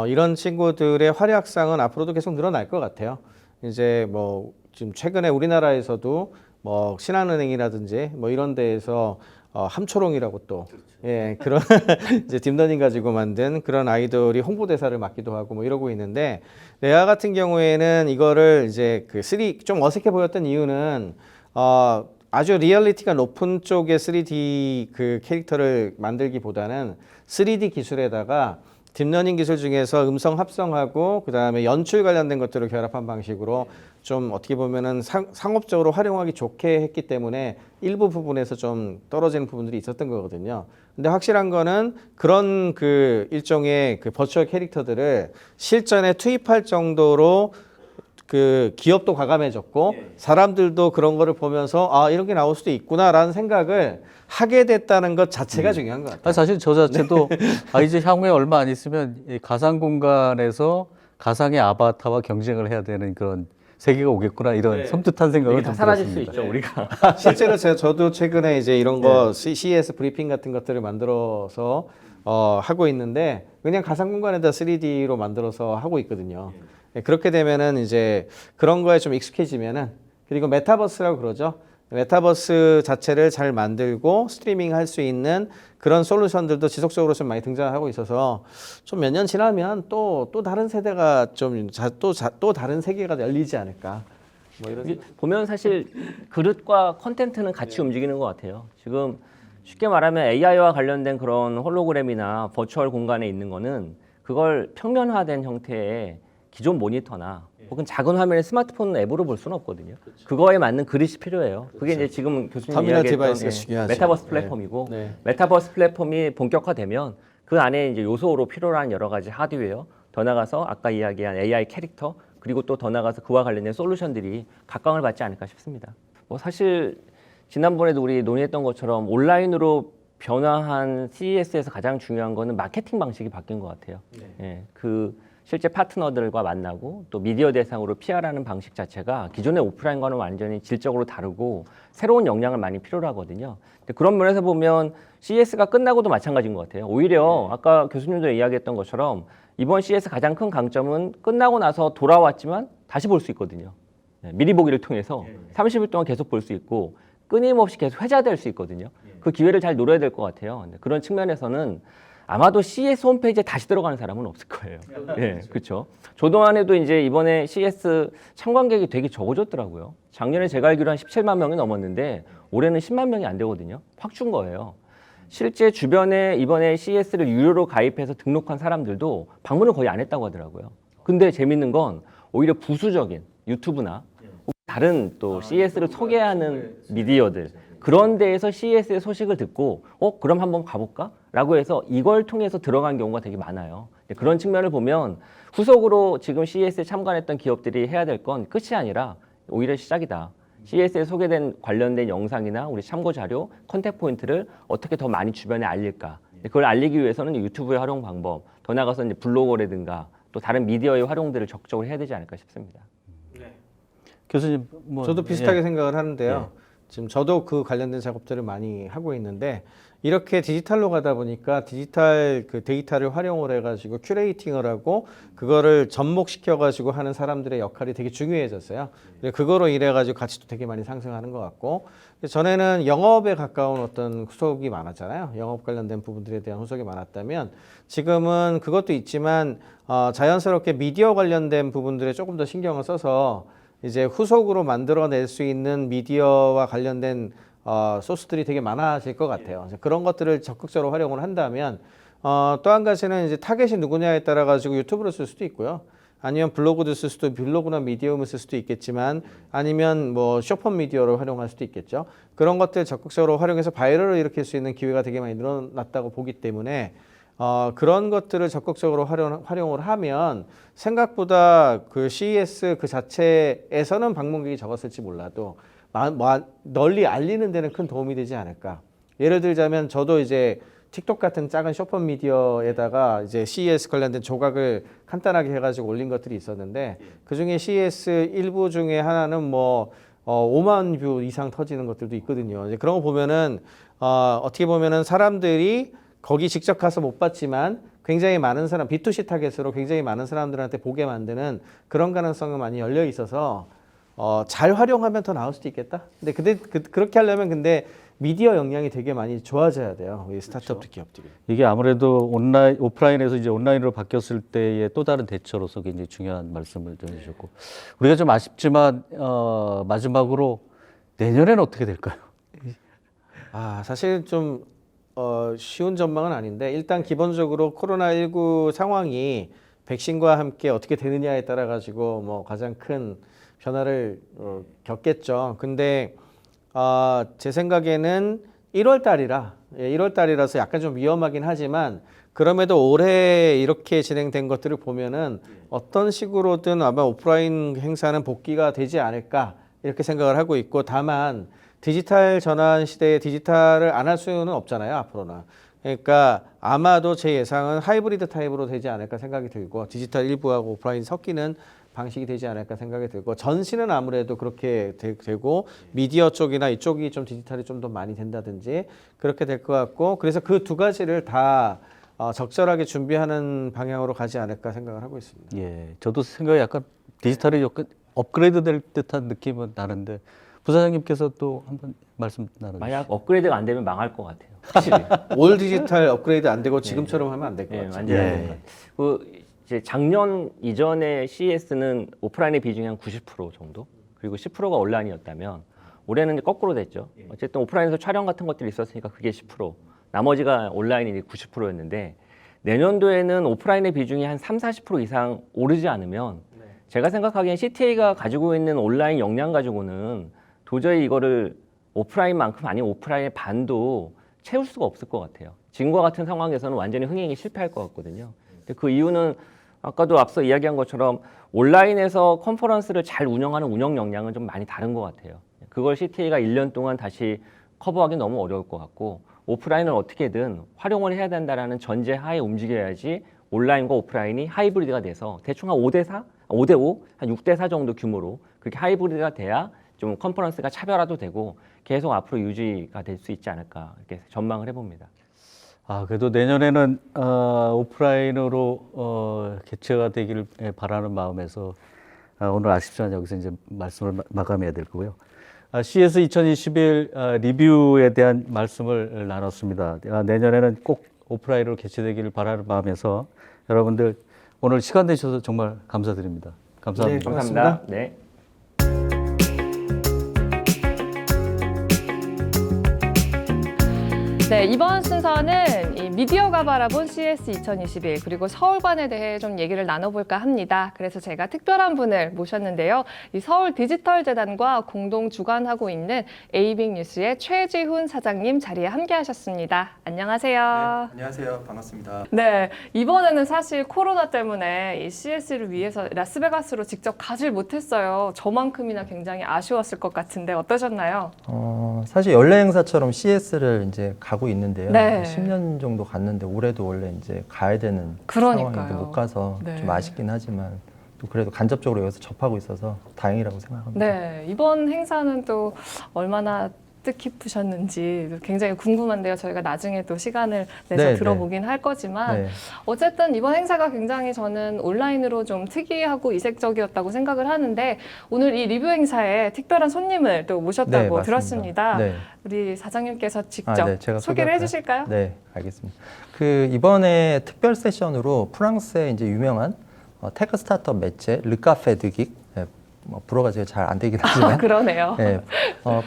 Speaker 4: 이런 친구들의 활약상은 앞으로도 계속 늘어날 것 같아요. 이제 뭐 지금 최근에 우리나라에서도 뭐 신한은행이라든지 뭐 이런 데에서 함초롱이라고 또 그런 이제 딥러닝 가지고 만든 그런 아이돌이 홍보대사를 맡기도 하고 뭐 이러고 있는데 레아 같은 경우에는 이거를 이제 좀 어색해 보였던 이유는 아주 리얼리티가 높은 쪽의 3D 그 캐릭터를 만들기보다는 3D 기술에다가 딥러닝 기술 중에서 음성 합성하고 그다음에 연출 관련된 것들을 결합한 방식으로 좀 어떻게 보면은 상업적으로 활용하기 좋게 했기 때문에 일부 부분에서 좀 떨어지는 부분들이 있었던 거거든요. 근데 확실한 거는 그런 그 일종의 그 버추얼 캐릭터들을 실전에 투입할 정도로 그 기업도 과감해졌고 사람들도 그런 거를 보면서 아 이런 게 나올 수도 있구나라는 생각을 하게 됐다는 것 자체가 중요한 것 같아요.
Speaker 2: 사실 저 자체도 이제 향후에 얼마 안 있으면 이 가상 공간에서 가상의 아바타와 경쟁을 해야 되는 그런 세계가 오겠구나 이런 섬뜩한 생각을
Speaker 3: 이게 다
Speaker 2: 좀
Speaker 3: 사라질 수
Speaker 2: 들었습니다.
Speaker 3: 있죠 우리가.
Speaker 4: 실제로 저도 최근에 이제 이런 거 CES 브리핑 같은 것들을 만들어서 하고 있는데 그냥 가상 공간에다 3D로 만들어서 하고 있거든요. 네, 그렇게 되면은 이제 그런 거에 좀 익숙해지면은 그리고 메타버스라고 그러죠. 메타버스 자체를 잘 만들고 스트리밍 할 수 있는 그런 솔루션들도 지속적으로 좀 많이 등장하고 있어서 좀 몇 년 지나면 또 다른 세대가 또 다른 세계가 열리지 않을까. 뭐 이런
Speaker 3: 이게 보면 사실 그릇과 컨텐츠는 같이 움직이는 것 같아요. 지금 쉽게 말하면 AI와 관련된 그런 홀로그램이나 버추얼 공간에 있는 거는 그걸 평면화된 형태의 기존 모니터나 혹은 작은 화면의 스마트폰 앱으로 볼 수는 없거든요. 그거에 맞는 그릇이 필요해요. 그게 이제 지금 교수님
Speaker 4: 터미널
Speaker 3: 이야기했던
Speaker 4: 디바이스가 중요하죠.
Speaker 3: 메타버스 플랫폼이고
Speaker 4: 네.
Speaker 3: 메타버스 플랫폼이 본격화되면 그 안에 이제 요소로 필요로 한 여러 가지 하드웨어, 더 나가서 아까 이야기한 AI 캐릭터 그리고 또 더 나가서 그와 관련된 솔루션들이 각광을 받지 않을까 싶습니다. 뭐 사실 지난번에도 우리 논의했던 것처럼 온라인으로 변화한 CES에서 가장 중요한 거는 마케팅 방식이 바뀐 것 같아요. 예, 그 실제 파트너들과 만나고 또 미디어 대상으로 PR하는 방식 자체가 기존의 오프라인과는 완전히 질적으로 다르고 새로운 역량을 많이 필요로 하거든요. 근데 그런 면에서 보면 CES가 끝나고도 마찬가지인 것 같아요. 오히려 아까 교수님도 이야기했던 것처럼 이번 CES 가장 큰 강점은 끝나고 나서 돌아왔지만 다시 볼 수 있거든요. 미리 보기를 통해서 30일 동안 계속 볼 수 있고 끊임없이 계속 회자될 수 있거든요. 그 기회를 잘 노려야 될 것 같아요. 그런 측면에서는 아마도 CES 홈페이지에 다시 들어가는 사람은 없을 거예요. 예, 그렇죠. 저동안 해도 이제 이번에 CES 참관객이 되게 적어졌더라고요. 작년에 제가 알기로 한 17만 명이 넘었는데 올해는 10만 명이 안 되거든요. 확 준 거예요. 실제 주변에 이번에 CES를 유료로 가입해서 등록한 사람들도 방문을 거의 안 했다고 하더라고요. 근데 재밌는 건 오히려 부수적인 유튜브나 다른 또 CES를 소개하는 미디어들 그런 데에서 CES의 소식을 듣고 그럼 한번 가볼까? 라고 해서 이걸 통해서 들어간 경우가 되게 많아요. 그런 측면을 보면 후속으로 지금 CES에 참관했던 기업들이 해야 될 건 끝이 아니라 오히려 시작이다. CES에 소개된 관련된 영상이나 우리 참고 자료, 컨택 포인트를 어떻게 더 많이 주변에 알릴까? 그걸 알리기 위해서는 유튜브의 활용 방법, 더 나가서 이제 블로거라든가 또 다른 미디어의 활용들을 적극적으로 해야 되지 않을까 싶습니다.
Speaker 2: 교수님, 뭐
Speaker 4: 저도 비슷하게
Speaker 2: 예.
Speaker 4: 생각을 하는데요. 지금 저도 그 관련된 작업들을 많이 하고 있는데 이렇게 디지털로 가다 보니까 디지털 그 데이터를 활용을 해가지고 큐레이팅을 하고 그거를 접목시켜가지고 하는 사람들의 역할이 되게 중요해졌어요. 그거로 인해가지고 가치도 되게 많이 상승하는 것 같고 전에는 영업에 가까운 어떤 후속이 많았잖아요. 영업 관련된 부분들에 대한 후속이 많았다면 지금은 그것도 있지만 자연스럽게 미디어 관련된 부분들에 조금 더 신경을 써서 이제 후속으로 만들어낼 수 있는 미디어와 관련된 소스들이 되게 많아질 것 같아요. 그런 것들을 적극적으로 활용을 한다면 또 한 가지는 이제 타겟이 누구냐에 따라 가지고 유튜브를 쓸 수도 있고요. 아니면 블로그도 쓸 수도 블로그나 미디어를 쓸 수도 있겠지만 아니면 뭐 쇼폼 미디어를 활용할 수도 있겠죠. 그런 것들 적극적으로 활용해서 바이럴을 일으킬 수 있는 기회가 되게 많이 늘어났다고 보기 때문에 그런 것들을 적극적으로 활용을 하면 생각보다 그 CES 그 자체에서는 방문객이 적었을지 몰라도 널리 알리는 데는 큰 도움이 되지 않을까. 예를 들자면 저도 이제 틱톡 같은 작은 쇼폼 미디어에다가 이제 CES 관련된 조각을 간단하게 해가지고 올린 것들이 있었는데 그 중에 CES 일부 중에 하나는 뭐 5만 뷰 이상 터지는 것들도 있거든요. 이제 그런 거 보면은 어떻게 보면은 사람들이 거기 직접 가서 못 봤지만 굉장히 많은 사람, B2C 타겟으로 굉장히 많은 사람들한테 보게 만드는 그런 가능성이 많이 열려 있어서 잘 활용하면 더 나을 수도 있겠다. 근데 그렇게 하려면 근데 미디어 역량이 되게 많이 좋아져야 돼요. 우리 스타트업 기업들이.
Speaker 2: 이게 아무래도 오프라인에서 이제 온라인으로 바뀌었을 때의 또 다른 대처로서 굉장히 중요한 말씀을 전해주셨고 우리가 좀 아쉽지만 마지막으로 내년에는 어떻게 될까요?
Speaker 4: 사실 좀 쉬운 전망은 아닌데 일단 기본적으로 코로나19 상황이 백신과 함께 어떻게 되느냐에 따라 가지고 뭐 가장 큰 변화를 겪겠죠. 근데 제 생각에는 1월 달이라 1월 달이라서 약간 좀 위험하긴 하지만 그럼에도 올해 이렇게 진행된 것들을 보면은 어떤 식으로든 아마 오프라인 행사는 복귀가 되지 않을까 이렇게 생각을 하고 있고 다만 디지털 전환 시대에 디지털을 안 할 수는 없잖아요, 앞으로는. 그러니까 아마도 제 예상은 하이브리드 타입으로 되지 않을까 생각이 들고 디지털 일부하고 오프라인 섞이는 방식이 되지 않을까 생각이 들고 전시는 아무래도 그렇게 되고 미디어 쪽이나 이쪽이 좀 디지털이 좀 더 많이 된다든지 그렇게 될 것 같고 그래서 그 두 가지를 다 적절하게 준비하는 방향으로 가지 않을까 생각을 하고 있습니다.
Speaker 2: 예, 저도 생각이 약간 디지털이 약간 업그레이드 될 듯한 느낌은 나는데 부사장님께서 또 한번 말씀 나눠주시죠.
Speaker 3: 만약 업그레이드가 안 되면 망할 것 같아요. 확실히.
Speaker 4: 올 디지털 업그레이드 안 되고 지금처럼 하면 안 될 것
Speaker 3: 예,
Speaker 4: 같아요.
Speaker 3: 완전히 안 될 것 같아요. 그 이제 작년 이전에 CES는 오프라인의 비중이 한 90% 정도, 그리고 10%가 온라인이었다면 올해는 이제 거꾸로 됐죠. 어쨌든 오프라인에서 촬영 같은 것들이 있었으니까 그게 10%, 나머지가 온라인이 90%였는데 내년도에는 오프라인의 비중이 한 30-40% 이상 오르지 않으면 제가 생각하기엔 CTA가 가지고 있는 온라인 역량 가지고는 도저히 이거를 오프라인만큼 아니면 오프라인의 반도 채울 수가 없을 것 같아요. 지금과 같은 상황에서는 완전히 흥행이 실패할 것 같거든요. 근데 그 이유는 아까도 앞서 이야기한 것처럼 온라인에서 컨퍼런스를 잘 운영하는 운영 역량은 좀 많이 다른 것 같아요. 그걸 CTA가 1년 동안 다시 커버하기 너무 어려울 것 같고 오프라인을 어떻게든 활용을 해야 된다라는 전제 하에 움직여야지 온라인과 오프라인이 하이브리드가 돼서 대충 한 5대4, 5대5, 한 6대4 정도 규모로 그렇게 하이브리드가 돼야 좀 컨퍼런스가 차별화도 되고 계속 앞으로 유지가 될 수 있지 않을까 이렇게 전망을 해봅니다.
Speaker 2: 그래도 내년에는 오프라인으로 개최가 되기를 바라는 마음에서 오늘 아쉽지만 여기서 이제 말씀을 마감해야 될 거고요. CS 2021 리뷰에 대한 말씀을 나눴습니다. 내년에는 꼭 오프라인으로 개최되기를 바라는 마음에서 여러분들 오늘 시간 내주셔서 정말 감사드립니다. 감사합니다.
Speaker 4: 네,
Speaker 3: 감사합니다. 네.
Speaker 1: 네, 이번 순서는 이 미디어가 바라본 CS 2021 그리고 서울관에 대해 좀 얘기를 나눠볼까 합니다. 그래서 제가 특별한 분을 모셨는데요. 이 서울 디지털재단과 공동 주관하고 있는 에이빅 뉴스의 최지훈 사장님 자리에 함께하셨습니다. 안녕하세요.
Speaker 5: 네, 안녕하세요. 반갑습니다.
Speaker 1: 네, 이번에는 사실 코로나 때문에 이 CS를 위해서 라스베가스로 직접 가질 못했어요. 저만큼이나 굉장히 아쉬웠을 것 같은데 어떠셨나요?
Speaker 5: 사실 연례 행사처럼 CS를 이제 가고 있는데요.
Speaker 1: 네.
Speaker 5: 10년 정도 갔는데 올해도 원래 이제 가야 되는
Speaker 1: 그러니까요.
Speaker 5: 상황인데 못 가서
Speaker 1: 네.
Speaker 5: 좀 아쉽긴 하지만 또 그래도 간접적으로 여기서 접하고 있어서 다행이라고 생각합니다.
Speaker 1: 네, 이번 행사는 또 얼마나 뜻깊으셨는지 굉장히 궁금한데요. 저희가 나중에 또 시간을 내서
Speaker 5: 네,
Speaker 1: 들어보긴 할 거지만
Speaker 5: 네.
Speaker 1: 어쨌든 이번 행사가 굉장히 저는 온라인으로 좀 특이하고 이색적이었다고 생각을 하는데 오늘 이 리뷰 행사에 특별한 손님을 또 모셨다고
Speaker 5: 네, 맞습니다.
Speaker 1: 들었습니다.
Speaker 5: 네.
Speaker 1: 우리 사장님께서 직접
Speaker 5: 네, 제가
Speaker 1: 소개를
Speaker 5: 소개할까요?
Speaker 1: 해주실까요?
Speaker 5: 네, 알겠습니다. 그 이번에 특별 세션으로 프랑스의 이제 유명한 테크 스타트업 매체 르카페드긱, 뭐 불어가 제가 잘 안 되긴 하지만
Speaker 1: 그러네요.
Speaker 5: 네,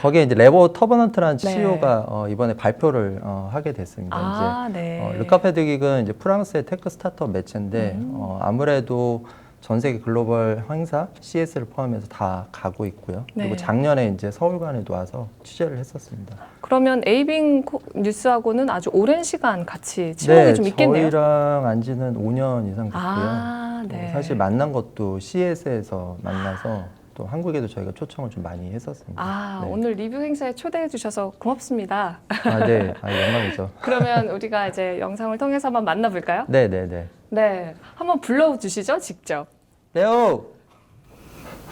Speaker 5: 거기에 이제 레버 터버넌트라는
Speaker 1: 네.
Speaker 5: CEO가 이번에 발표를 하게 됐습니다.
Speaker 1: 네.
Speaker 5: 르카페드긱은 이제 프랑스의 테크 스타트업 매체인데 아무래도 전 세계 글로벌 행사 CS를 포함해서 다 가고 있고요.
Speaker 1: 네.
Speaker 5: 그리고 작년에 이제 서울관에도 와서 취재를 했었습니다.
Speaker 1: 그러면 에이빙 뉴스하고는 아주 오랜 시간 같이 친목이 좀 있겠네요.
Speaker 5: 저희랑 안 지는 5년 이상 됐고요.
Speaker 1: 네.
Speaker 5: 사실 만난 것도 CS에서 만나서 또 한국에도 저희가 초청을 좀 많이 했었습니다. 네.
Speaker 1: 오늘 리뷰 행사에 초대해 주셔서 고맙습니다.
Speaker 5: 네. 영광이죠.
Speaker 1: 그러면 우리가 이제 영상을 통해서 한번 만나볼까요?
Speaker 5: 네네네.
Speaker 1: 네, 한번 불러주시죠, 직접.
Speaker 5: 레오!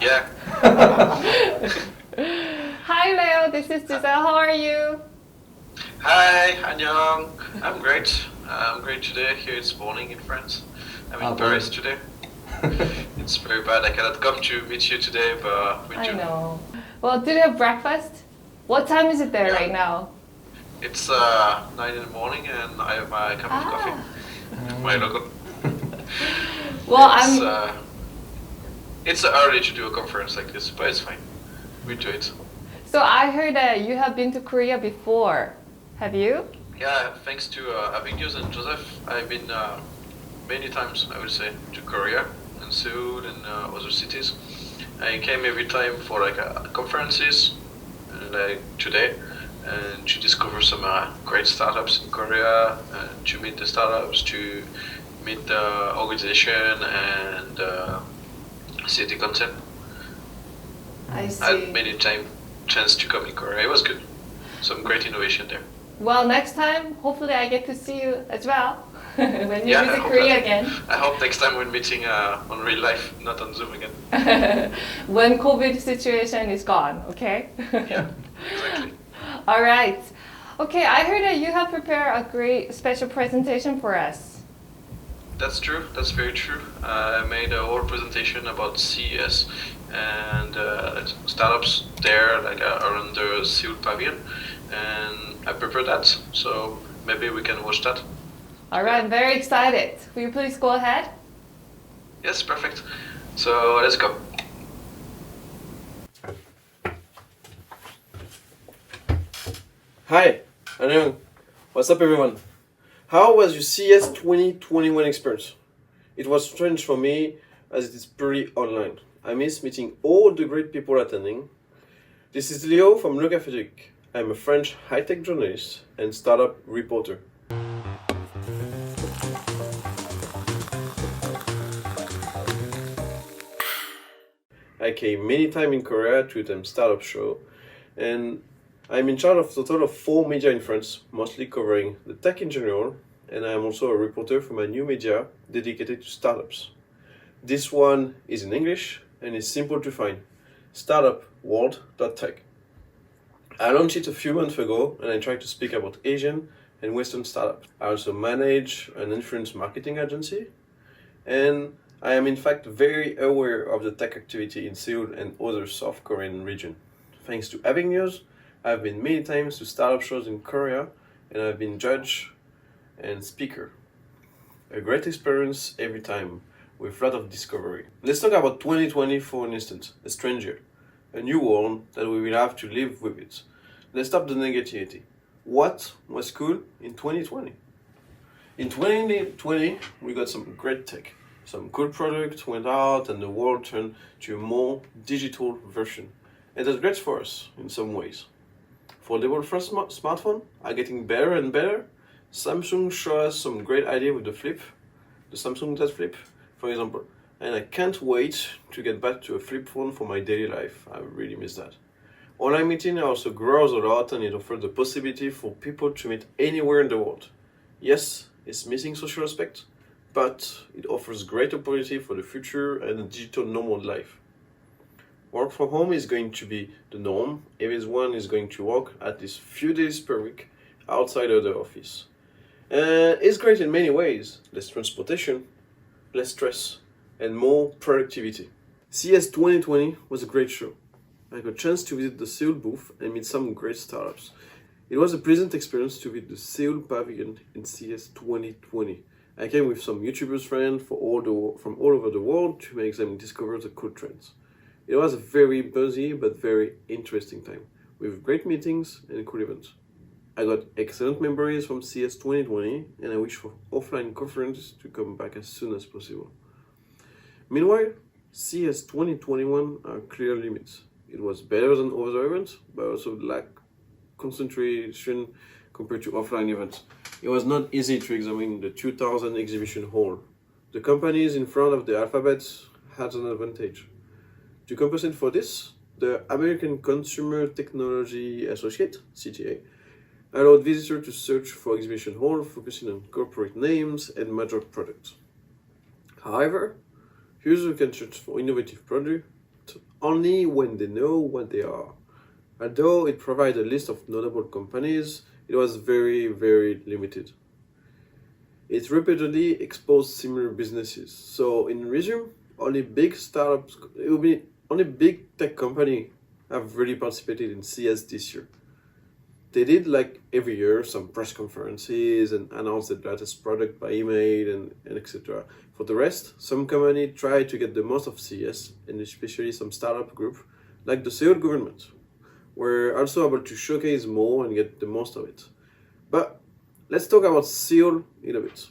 Speaker 6: Yeah.
Speaker 1: Hi, Leo. This is Giselle. How are you?
Speaker 6: Hi, Annyeong. I'm great. I'm great today. Here it's morning in France. I'm in Paris today. It's very bad. I cannot come to meet you today, but we
Speaker 1: I
Speaker 6: do.
Speaker 1: know. Well, did you have breakfast? What time is it there
Speaker 6: Yeah.
Speaker 1: right now?
Speaker 6: It's 9 in the morning, and I have my cup of coffee. My logo.
Speaker 1: Well,
Speaker 6: It's early to do a conference like this, but it's fine. We do it.
Speaker 1: So I heard that you have been to Korea before. Have you?
Speaker 6: Yeah, thanks to Avignos and Joseph, I've been many times, I would say, to Korea and Seoul and other cities. I came every time for like conferences, like today, and to discover some great startups in Korea, and to meet the startups, to meet the organization and see the concept.
Speaker 1: I
Speaker 6: I
Speaker 1: see.
Speaker 6: had many chance to come in Korea. It was good. Some great innovation there.
Speaker 1: Well, next time, hopefully I get to see you as well when you
Speaker 6: Yeah, I
Speaker 1: visit
Speaker 6: hope
Speaker 1: Korea
Speaker 6: that.
Speaker 1: again.
Speaker 6: I hope next time we're meeting on real life, not on Zoom again.
Speaker 1: When COVID situation is gone, okay?
Speaker 6: Yeah, exactly.
Speaker 1: All right. Okay, I heard that you have prepared a great special presentation for us.
Speaker 6: That's true. That's very true. I made a whole presentation about CES and startups there, like around the Seoul Pavilion, and I prepared that. So maybe we can watch that.
Speaker 1: All right, I'm very excited. Will you please go ahead?
Speaker 6: Yes, perfect. So let's go.
Speaker 7: Hi, Anung. What's up, everyone? How was your CS 2021 experience? It was strange for me as it is pretty online. I miss meeting all the great people attending. This is Leo from Le Café du Geek. I'm a French high-tech journalist and startup reporter. I came many times in Korea to attend startup show, and I'm in charge of a total of 4 media in France, mostly covering the tech in general, and I am also a reporter for my new media dedicated to startups. This one is in English and is simple to find: startupworld.tech. I launched it a few months ago and I try to speak about Asian and Western startups. I also manage an influence marketing agency, and I am in fact very aware of the tech activity in Seoul and other South Korean region. Thanks to Avignos, I've been many times to startup shows in Korea and I've been judge and speaker. A great experience every time with a lot of discovery. Let's talk about 2020 for an instant, a stranger, a new world that we will have to live with it. Let's stop the negativity. What was cool in 2020? In 2020, we got some great tech. Some cool products went out and the world turned to a more digital version. And that's great for us in some ways. Foldable first smartphone are getting better and better. Samsung showed us some great idea with the Flip, the Samsung Z Flip, for example. And I can't wait to get back to a flip phone for my daily life. I really miss that. Online meeting also grows a lot and it offers the possibility for people to meet anywhere in the world. Yes, it's missing social aspect, but it offers great opportunity for the future and a digital normal life. Work from home is going to be the norm. Everyone is going to work at least few days per week outside of the office. It's great in many ways. Less transportation, less stress, and more productivity. CS 2020 was a great show. I got a chance to visit the Seoul booth and meet some great startups. It was a pleasant experience to visit the Seoul pavilion in CS 2020. I came with some YouTubers friends from all over the world to make them discover the cool trends. It was a very busy but very interesting time, with great meetings and cool events. I got excellent memories from CS 2020 and I wish for offline conferences to come back as soon as possible. Meanwhile, CS 2021 are clear limits. It was better than other events, but also lacked concentration compared to offline events. It was not easy to examine the 2000 exhibition hall. The companies in front of the alphabets had an advantage. To compensate for this, the American Consumer Technology Associate, CTA, allowed visitors to search for exhibition hall focusing on corporate names and major products. However, users can search for innovative products only when they know what they are. Although it provided a list of notable companies, it was very, very limited. It repeatedly exposed similar businesses. So in resume, only big tech companies have really participated in CS this year. They did, like every year, some press conferences and announced the latest product by email and etc. For the rest, some companies tried to get the most of CS, and especially some startup group, like the Seoul government, we're also able to showcase more and get the most of it. But let's talk about Seoul in a bit.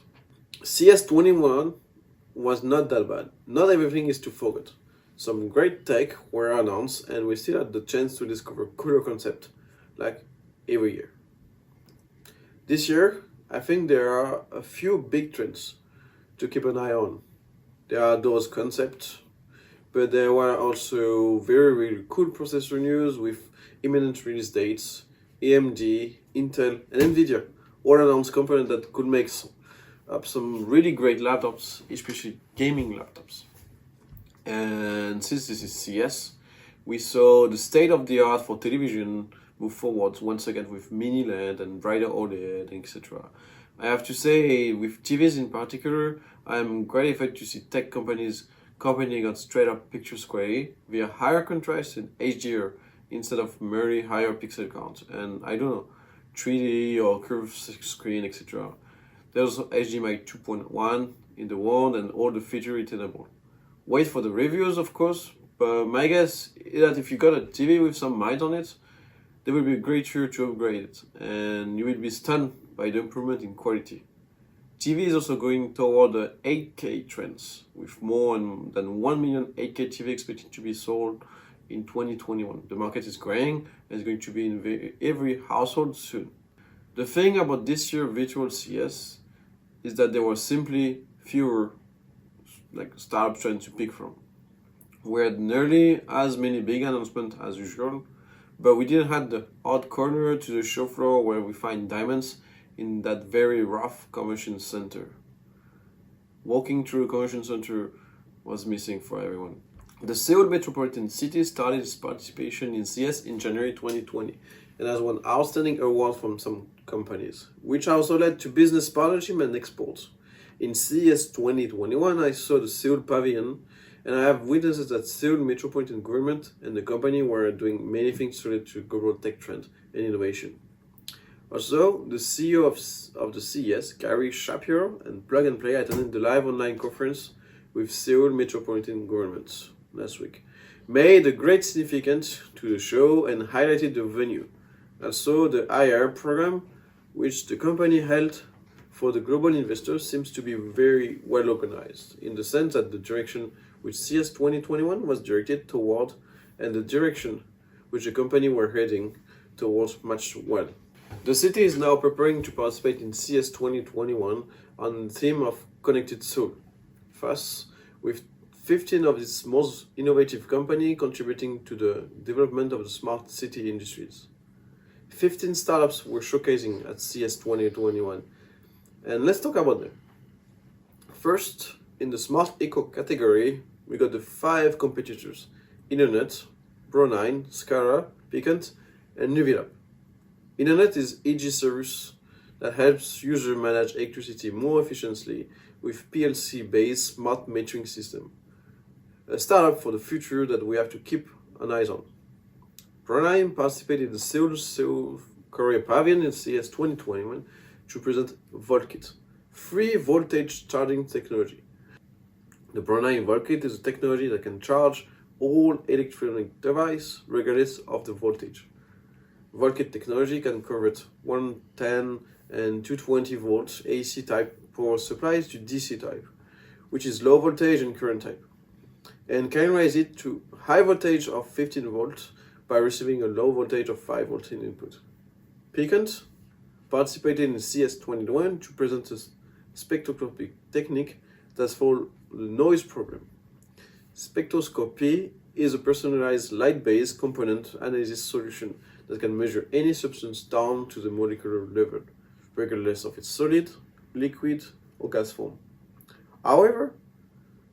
Speaker 7: CS21 was not that bad. Not everything is to forget. Some great tech were announced and we still had the chance to discover cooler concepts, like every year. This year, I think there are a few big trends to keep an eye on. There are those concepts, but there were also very, very cool processor news with imminent release dates. AMD, Intel, and Nvidia all announced components that could make up some really great laptops, especially gaming laptops. And since this is CS, we saw the state of the art for television move forward once again with mini LED and brighter OLED, etc. I have to say, with TVs in particular, I'm gratified to see tech companies competing on straight up picture quality via higher contrast and HDR instead of merely higher pixel count. And I don't know, 3D or curved screen, etc. There's HDMI 2.1 in the world and all the features it enables. Wait for the reviews, of course, but my guess is that if you got a TV with some might on it, there will be a great year to upgrade it, and you will be stunned by the improvement in quality. TV is also going toward the 8K trends, with more than 1 million 8K TV expected to be sold in 2021. The market is growing and is going to be in every household soon. The thing about this year's virtual CS is that there were simply fewer startup trends to pick from. We had nearly as many big announcements as usual, but we didn't have the odd corner to the show floor where we find diamonds in that very rough convention center. Walking through a convention center was missing for everyone. The Seoul Metropolitan City started its participation in CS in January 2020 and has won outstanding awards from some companies, which also led to business partnership and exports. In CES 2021, I saw the Seoul Pavilion, and I have witnessed that Seoul Metropolitan Government and the company were doing many things related to global tech trend and innovation. Also, the CEO of the CES, Gary Shapiro, and Plug and Play attended the live online conference with Seoul Metropolitan Government last week, made a great significance to the show and highlighted the venue. Also, the IR program, which the company held for the global investors, seems to be very well organized, in the sense that the direction which CS 2021 was directed toward and the direction which the company were heading towards matched well. The city is now preparing to participate in CS 2021 on the theme of Connected Seoul. Thus, with 15 of its most innovative companies contributing to the development of the smart city industries. 15 startups were showcasing at CS 2021. And let's talk about them. First, in the Smart Eco category, we got the 5 competitors: Internet, Pro9, Scara, Piquant, and Nuvilab. Internet is EG service that helps users manage electricity more efficiently with PLC-based smart metering system. A startup for the future that we have to keep an eye on. Pro9 participated in the Seoul Korea Pavilion in CS 2021 to present VoltKit, free voltage charging technology. The Pro9 VoltKit is a technology that can charge all electronic devices regardless of the voltage. VoltKit technology can convert 110 and 220 volts AC type power supplies to DC type, which is low voltage and current type, and can raise it to high voltage of 15 volts by receiving a low voltage of 5 volts in input. Piquant participated in CS 2021 to present a spectroscopy technique that solves the noise problem. Spectroscopy is a personalized light-based component analysis solution that can measure any substance down to the molecular level, regardless of its solid, liquid, or gas form. However,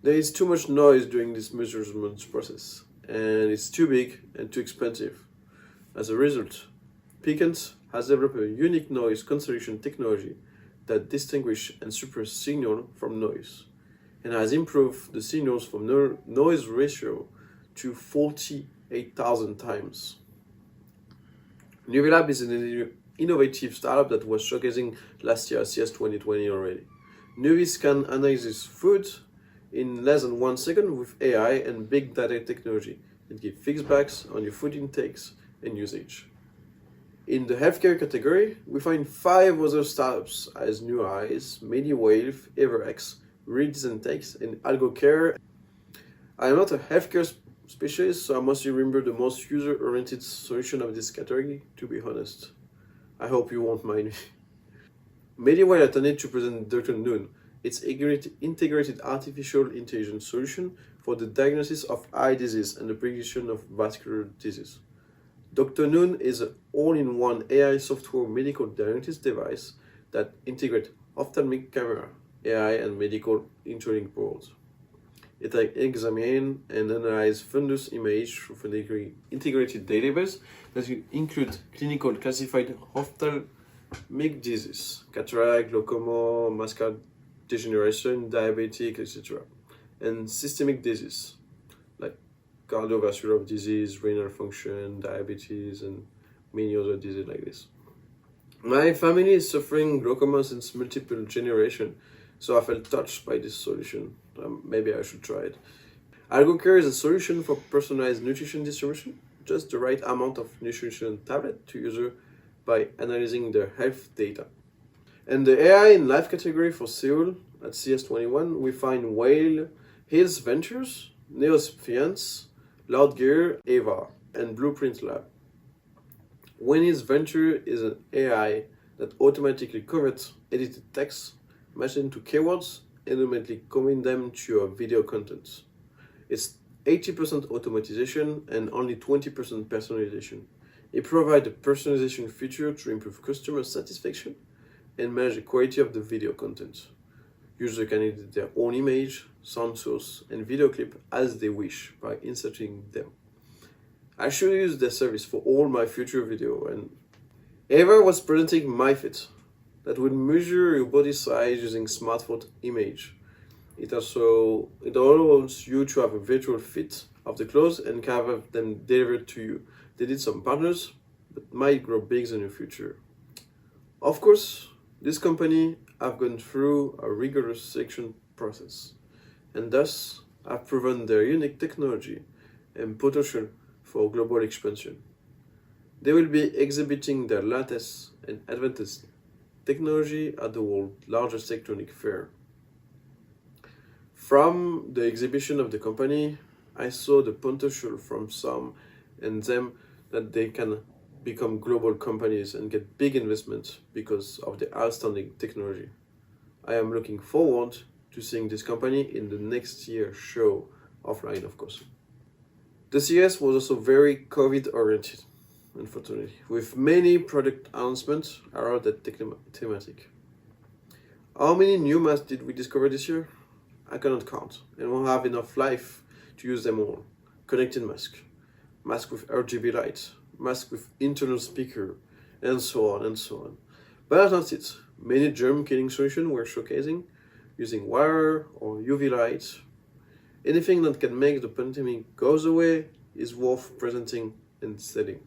Speaker 7: there is too much noise during this measurement process, and it's too big and too expensive. As a result, Piquant has developed a unique noise cancellation technology that distinguishes and suppresses signal from noise, and has improved the signals from noise ratio to 48,000 times. Nuvilab is an innovative startup that was showcasing last year at CS 2020 already. Nuvis can analyze food in less than 1 second with AI and big data technology and give feedbacks on your food intakes and usage. In the healthcare category, we find 5 other startups as New Eyes, MediWave, EverX, Redesign and AlgoCare. I am not a healthcare specialist, so I must remember the most user-oriented solution of this category, to be honest. I hope you won't mind me. MediWave attended to present Dr. Noon, its integrated artificial intelligence solution for the diagnosis of eye disease and the prediction of vascular disease. Dr. Noon is an all-in-one AI software medical diagnosis device that integrates ophthalmic camera, AI, and medical interlink boards. It examines and analyzes fundus image through an integrated database that includes clinical classified ophthalmic disease, cataract, glaucoma, macular degeneration, diabetic, etc., and systemic disease like cardiovascular disease, renal function, diabetes, and many other diseases like this. My family is suffering glaucoma since multiple generations, so I felt touched by this solution. Maybe I should try it. AlgoCare is a solution for personalized nutrition distribution, just the right amount of nutrition tablet to user by analyzing their health data. And the AI in life category for Seoul at CS21, we find Whale, Hills Ventures, Neospians, Loudgear, Ava, and Blueprint Lab. Wendy's Venture is an AI that automatically converts edited text, match into keywords, and ultimately combine them to your video content. It's 80% automatization and only 20% personalization. It provides a personalization feature to improve customer satisfaction and manage the quality of the video content. Users can edit their own image, sound source, and video clip as they wish by inserting them. I should use their service for all my future video. And Eva was presenting MyFit that would measure your body size using smartphone image. It allows you to have a virtual fit of the clothes and can have them delivered to you. They did some partners, but might grow big in the future. Of course, this company have gone through a rigorous selection process, and thus have proven their unique technology and potential for global expansion. They will be exhibiting their latest and advanced technology at the world's largest electronic fair. From the exhibition of the company, I saw the potential from some and them that they can become global companies and get big investments because of the outstanding technology. I am looking forward to seeing this company in the next year's show, offline of course. The CES was also very COVID oriented, unfortunately, with many product announcements around that thematic. How many new masks did we discover this year? I cannot count, and won't have enough life to use them all. Connected mask, mask with RGB lights, mask with internal speaker, and so on and so on. But that's not it. Many germ-killing solutions were showcasing, using wire or UV light. Anything that can make the pandemic goes away is worth presenting and selling.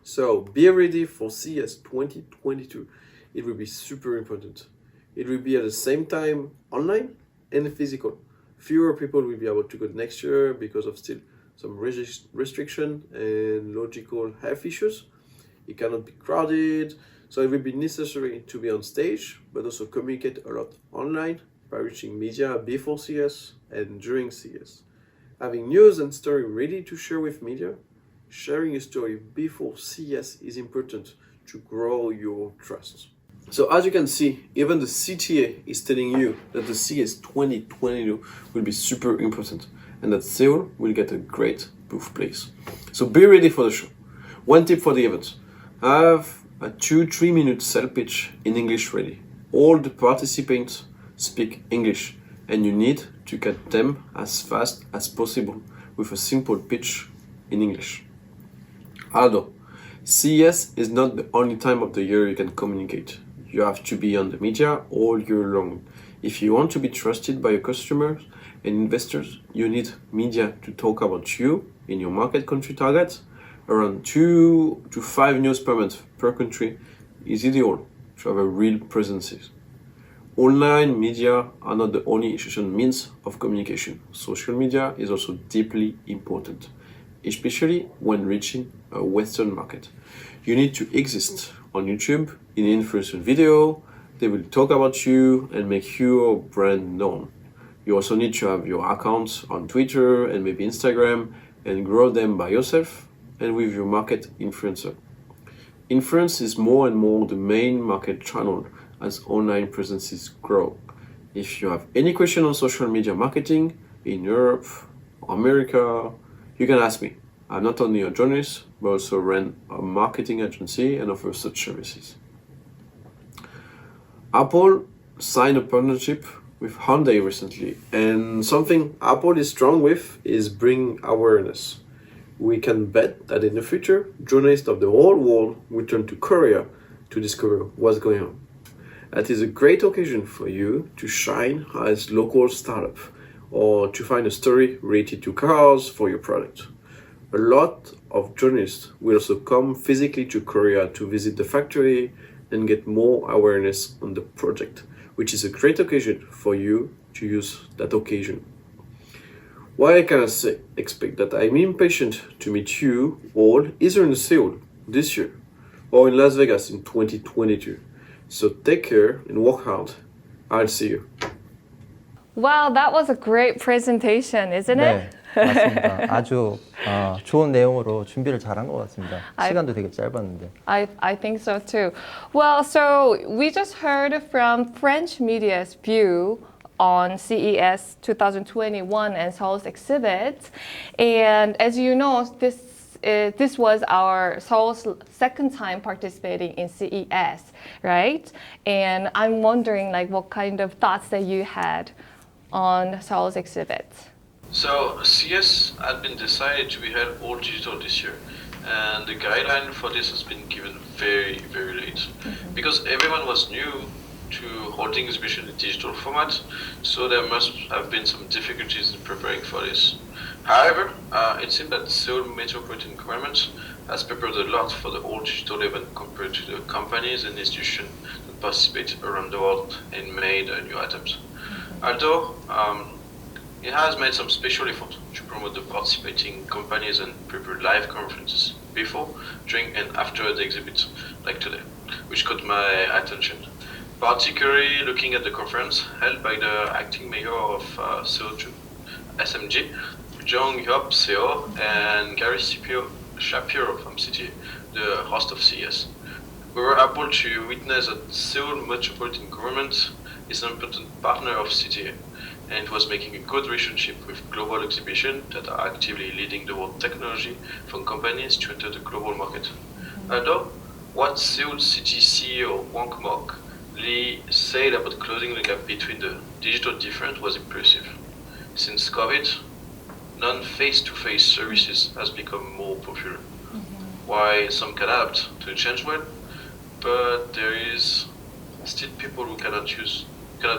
Speaker 7: So be ready for CES 2022. It will be super important. It will be at the same time online and physical. Fewer people will be able to go next year because of still some restriction and logical health issues. It cannot be crowded, so it will be necessary to be on stage, but also communicate a lot online by reaching media before CES and during CES. Having news and story ready to share with media, sharing a story before CES is important to grow your trust. So as you can see, even the CTA is telling you that the CES 2022 will be super important and that Seoul will get a great booth place. So be ready for the show. One tip for the event: have a 2-3 minute sales pitch in English ready. All the participants speak English and you need to get them as fast as possible with a simple pitch in English. Although CES is not the only time of the year you can communicate. You have to be on the media all year long. If you want to be trusted by your customers and investors, you need media to talk about you in your market country targets. Around 2 to 5 news per month per country is ideal to have a real presence. Online media are not the only efficient means of communication. Social media is also deeply important. especially when reaching a Western market. You need to exist on YouTube in influencer video. They will talk about you and make your brand known. You also need to have your accounts on Twitter and maybe Instagram and grow them by yourself and with your market influencer. Influence is more and more the main market channel as online presences grow. If you have any question on social media marketing in Europe or America, you can ask me. I'm not only a journalist, but also run a marketing agency and offer such services. Apple signed a partnership with Hyundai recently, and something Apple is strong with is bring awareness. We can bet that in the future, journalists of the whole world will turn to Korea to discover what's going on. That is a great occasion for you to shine as local startup or to find a story related to cars for your product. A lot of journalists will also come physically to Korea to visit the factory and get more awareness on the project, which is a great occasion for you to use that occasion. Why can I expect that I'm impatient to meet you all either in Seoul this year or in Las Vegas in 2022. So take care and work hard. I'll see you.
Speaker 1: Wow, that was a great presentation, isn't
Speaker 5: 네,
Speaker 1: it?
Speaker 5: 맞습니다. 아주 좋은 내용으로 준비를 잘한 것 같습니다. 시간도 되게 짧았는데.
Speaker 1: I think so too. Well, so we just heard from French media's view on CES 2021 and Seoul's exhibit. And as you know, this was our Seoul's second time participating in CES, right? And I'm wondering like what kind of thoughts that you had on Seoul's exhibit.
Speaker 6: So CS had been decided to be held all digital this year, and the guideline for this has been given very, very late, because everyone was new to holding exhibition in digital format, so there must have been some difficulties in preparing for this. However, it seems that Seoul Metropolitan Government has prepared a lot for the all digital event compared to the companies and institutions that participate around the world and made new attempts. Although it has made some special effort to promote the participating companies and prepare live conferences before, during, and after the exhibit, like today, which caught my attention. Particularly looking at the conference held by the acting mayor of Seoul SMG, Jong Hyop Seo, and Gary Shapiro from CTA, the host of CES. We were able to witness that Seoul Metropolitan Government is an important partner of CTA, and was making a good relationship with global exhibitions that are actively leading the world technology from companies to enter the global market. Although what Seoul City CEO Wong Mok Lee said about closing the gap between the digital difference was impressive. Since COVID, non-face-to-face services has become more popular. While some can adapt to the change well, but there is still people who cannot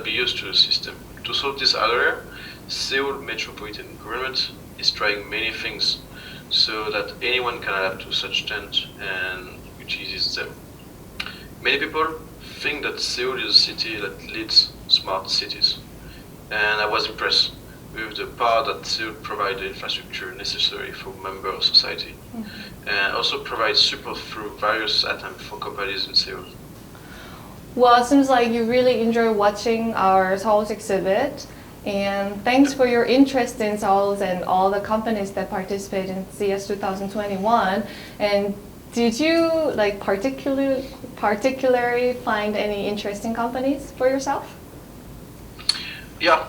Speaker 6: be used to the system. To solve this area, Seoul Metropolitan Government is trying many things so that anyone can adapt to such change and which eases them. Many people think that Seoul is a city that leads smart cities, and I was impressed with the power that Seoul provides the infrastructure necessary for member of society, and also provides support through various attempts for companies in Seoul.
Speaker 1: Well, it seems like you really enjoy watching our Seoul's exhibit. And thanks for your interest in Seoul's and all the companies that participate in CES 2021. And did you like particularly find any interesting companies for yourself?
Speaker 6: Yeah,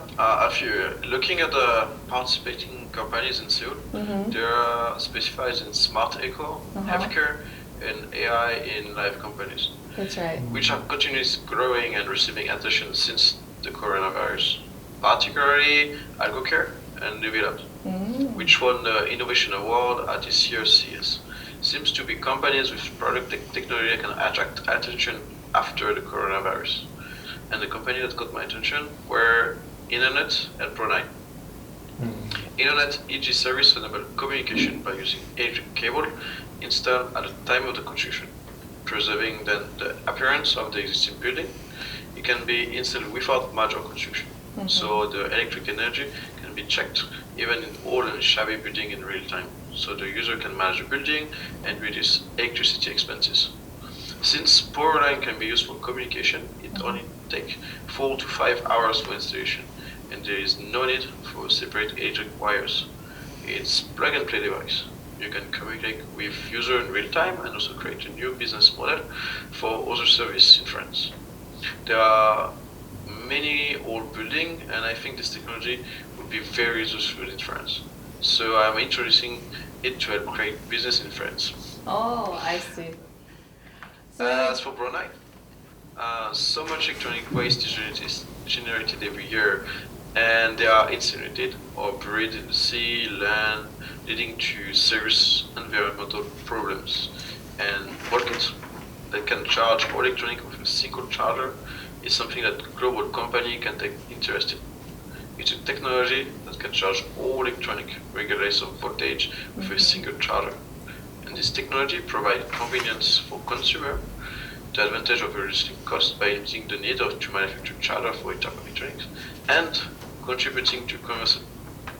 Speaker 6: if you're looking at the participating companies in Seoul, they are specified in smart eco, healthcare, and AI in live companies.
Speaker 1: That's right.
Speaker 6: Which are continuously growing and receiving attention since the coronavirus, particularly AlgoCare and Nuvilab, which won the Innovation Award at this year's CES. Seems to be companies with product technology that can attract attention after the coronavirus. And the company that got my attention were Internet and Pro9. Internet EG service enables communication by using electric cable installed at the time of the construction, preserving then the appearance of the existing building. It can be installed without major construction, so the electric energy can be checked even in old and shabby building in real time. so the user can manage the building and reduce electricity expenses. Since power line can be used for communication, it only takes 4 to 5 hours for installation, and there is no need for separate electric wires. It's plug and play device. You can communicate with user in real time and also create a new business model for other service in France. There are many old buildings, and I think this technology would be very useful in France. So I'm introducing it to help create business in France.
Speaker 1: Oh, I see.
Speaker 6: As for Brunei, so much electronic waste is generated every year, and they are incinerated or buried in the sea, land, leading to serious environmental problems. And buckets that can charge all electronic with a single charger is something that global company can take interest in. It's a technology that can charge all electronic regardless of voltage with a single charger. And this technology provides convenience for consumer, the advantage of reducing costs by limiting the need to manufacture charger for electronics, and contributing to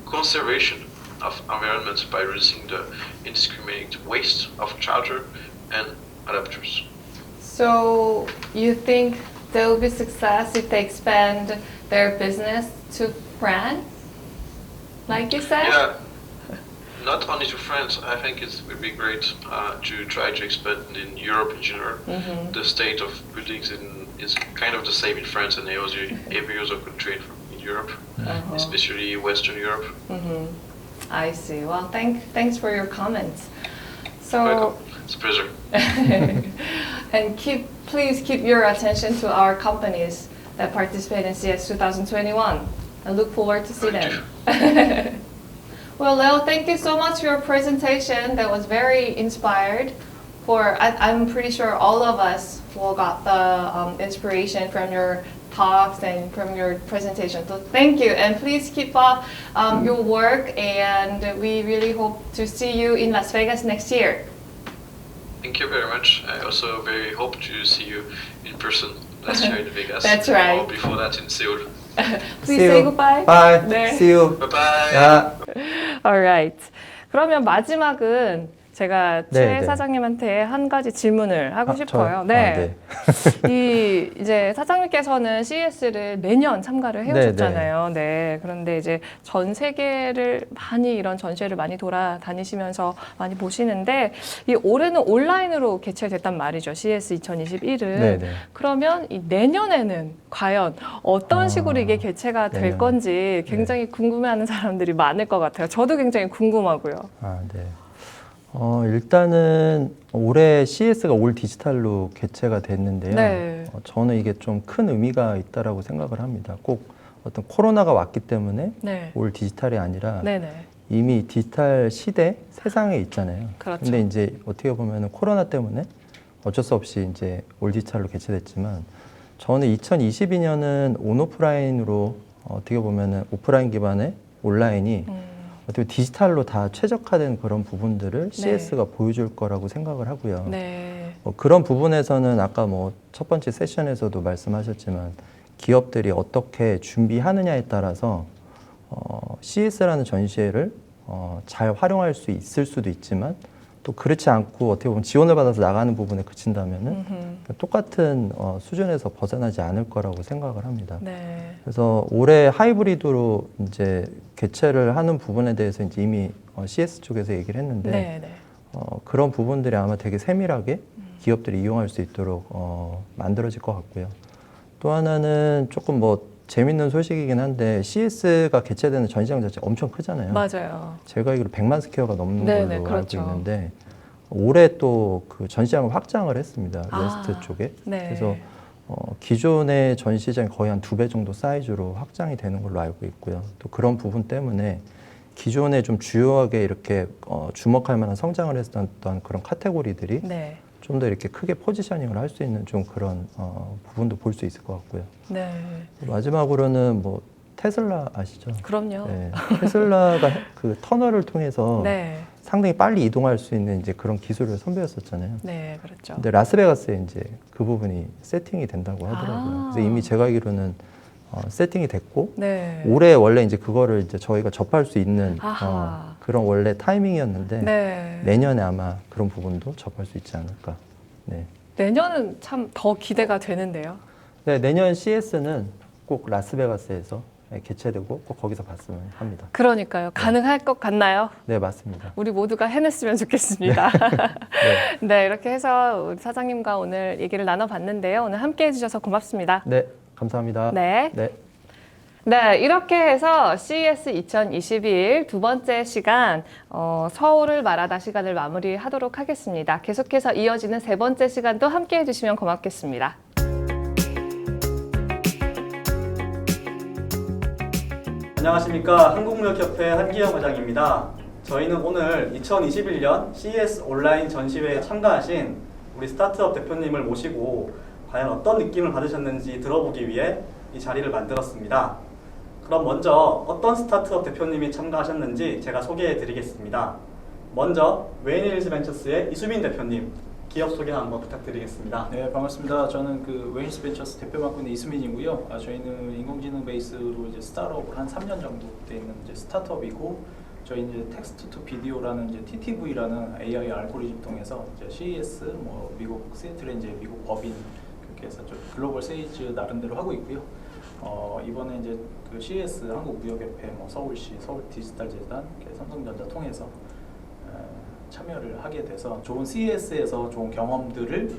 Speaker 6: conservation of environment by reducing the indiscriminate waste of charger and adapters.
Speaker 1: So you think there will be success if they expand their business to France, like you said?
Speaker 6: Yeah, not only to France. I think it would be great to try to expand in Europe in general. The state of buildings is kind of the same in France and every other country in Europe, especially Western Europe.
Speaker 1: I see. Well, thanks for your comments. So,
Speaker 6: Welcome. It's a pleasure.
Speaker 1: and please keep your attention to our companies that participate in CS 2021. I look forward to see them. Well, Leo, thank you so much for your presentation. That was very inspired. I'm pretty sure all of us will got the inspiration from your talks and from your presentation. So thank you, and please keep up your work. And we really hope to see you in Las Vegas next year.
Speaker 6: Thank you very much. I also very hope to see you in person last year in Vegas.
Speaker 1: That's right.
Speaker 6: Or before that in Seoul.
Speaker 1: Please
Speaker 5: See
Speaker 1: say
Speaker 5: you.
Speaker 1: goodbye.
Speaker 5: Bye.
Speaker 1: 네.
Speaker 5: See you.
Speaker 6: Bye bye.
Speaker 5: 야.
Speaker 1: Alright. 그러면 마지막은 제가 최
Speaker 5: 네, 네.
Speaker 1: 사장님한테 한 가지 질문을 하고 싶어요.
Speaker 5: 네.
Speaker 1: 이제 사장님께서는 CES를 매년 참가를 해오셨잖아요. 네. 그런데 이제 전 세계를 많이 이런 전시회를 많이 돌아다니시면서 많이 보시는데 이 올해는 온라인으로 개최됐단 말이죠. CES 2021은.
Speaker 5: 네, 네.
Speaker 1: 그러면 이 내년에는 과연 어떤 식으로 이게 개최가 될
Speaker 5: 내년.
Speaker 1: 건지 굉장히 궁금해하는 사람들이 많을 것 같아요. 저도 굉장히 궁금하고요.
Speaker 5: 네. 일단은 올해 CES가 올 디지털로 개최가 됐는데요.
Speaker 1: 네.
Speaker 5: 저는 이게 좀 큰 의미가 있다라고 생각을 합니다. 꼭 어떤 코로나가 왔기 때문에
Speaker 1: 네.
Speaker 5: 올 디지털이 아니라
Speaker 1: 네네.
Speaker 5: 이미 디지털 시대 세상에 있잖아요.
Speaker 1: 그렇죠.
Speaker 5: 근데 이제 어떻게 보면은 코로나 때문에 어쩔 수 없이 이제 올 디지털로 개최됐지만 저는 2022년은 온오프라인으로 어떻게 보면은 오프라인 기반의 온라인이 어떻게 디지털로 다 최적화된 그런 부분들을 CES가 보여줄 거라고 생각을 하고요.
Speaker 1: 네.
Speaker 5: 그런 부분에서는 아까 첫 번째 세션에서도 말씀하셨지만 기업들이 어떻게 준비하느냐에 따라서 CES라는 전시회를 잘 활용할 수 있을 수도 있지만 또 그렇지 않고 어떻게 보면 지원을 받아서 나가는 부분에 그친다면은 똑같은 수준에서 벗어나지 않을 거라고 생각을 합니다.
Speaker 1: 네.
Speaker 5: 그래서 올해 하이브리드로 이제 개최를 하는 부분에 대해서 이제 이미 CS 쪽에서 얘기를 했는데
Speaker 1: 네. 네.
Speaker 5: 그런 부분들이 아마 되게 세밀하게 기업들이 이용할 수 있도록 만들어질 것 같고요. 또 하나는 조금 재밌는 소식이긴 한데 CES가 개최되는 전시장 자체가 엄청 크잖아요.
Speaker 1: 맞아요.
Speaker 5: 제가 알기로 100만 스퀘어가 넘는
Speaker 1: 네네,
Speaker 5: 걸로
Speaker 1: 그렇죠.
Speaker 5: 알고 있는데 올해 또 그 전시장을 확장을 했습니다. 웨스트 쪽에.
Speaker 1: 네.
Speaker 5: 그래서 기존의 전시장이 거의 한 2배 정도 사이즈로 확장이 되는 걸로 알고 있고요. 또 그런 부분 때문에 기존에 좀 주요하게 이렇게 주목할 만한 성장을 했던 그런 카테고리들이
Speaker 1: 네.
Speaker 5: 좀 더 이렇게 크게 포지셔닝을 할 수 있는 좀 그런 부분도 볼 수 있을 것 같고요.
Speaker 1: 네.
Speaker 5: 마지막으로는 테슬라 아시죠?
Speaker 1: 그럼요.
Speaker 5: 네, 테슬라가 그 터널을 통해서
Speaker 1: 네.
Speaker 5: 상당히 빨리 이동할 수 있는 이제 그런 기술을 선보였었잖아요.
Speaker 1: 네, 그렇죠.
Speaker 5: 근데 라스베가스에 이제 그 부분이 세팅이 된다고 하더라고요. 그래서 이미 제가 알기로는 세팅이 됐고
Speaker 1: 네.
Speaker 5: 올해 원래 이제 그거를 이제 저희가 접할 수 있는
Speaker 1: 아하.
Speaker 5: 그런 원래 타이밍이었는데
Speaker 1: 네.
Speaker 5: 내년에 아마 그런 부분도 접할 수 있지 않을까. 네.
Speaker 1: 내년은 참 더 기대가 되는데요.
Speaker 5: 네, 내년 CS는 꼭 라스베가스에서 개최되고 꼭 거기서 봤으면 합니다.
Speaker 1: 그러니까요. 가능할 것 같나요?
Speaker 5: 네, 맞습니다.
Speaker 1: 우리 모두가 해냈으면 좋겠습니다. 네, 이렇게 해서 우리 사장님과 오늘 얘기를 나눠봤는데요. 오늘 함께 해주셔서 고맙습니다.
Speaker 5: 네, 감사합니다.
Speaker 1: 네.
Speaker 5: 네.
Speaker 1: 네, 이렇게 해서 CES 2021 두 번째 시간 서울을 말하다 시간을 마무리하도록 하겠습니다. 계속해서 이어지는 세 번째 시간도 함께 해주시면 고맙겠습니다.
Speaker 8: 안녕하십니까. 한국무역협회 한기영 회장입니다. 저희는 오늘 2021년 CES 온라인 전시회에 참가하신 우리 스타트업 대표님을 모시고 과연 어떤 느낌을 받으셨는지 들어보기 위해 이 자리를 만들었습니다. 그럼 먼저 어떤 스타트업 대표님이 참가하셨는지 제가 소개해 드리겠습니다. 먼저 웨인힐즈 벤처스의 이수민 대표님, 기업 소개 한번 부탁드리겠습니다.
Speaker 9: 네, 반갑습니다. 저는 그 웨인힐즈 벤처스 대표 맡고 있는 이수민이고요. 저희는 인공지능 베이스로 이제 스타트업을 한 3년 정도 돼 있는 이제 스타트업이고, 저희 이제 텍스트 투 비디오라는 이제 TTV라는 AI 알고리즘 통해서 이제 CES, 뭐 미국 시애틀에 이제 미국 법인 그렇게 해서 좀 글로벌 세일즈 나름대로 하고 있고요. 이번에 이제 그 CES 한국무역협회, 뭐 서울시, 서울 디지털재단, 삼성전자 통해서 참여를 하게 돼서 좋은 CES에서 좋은 경험들을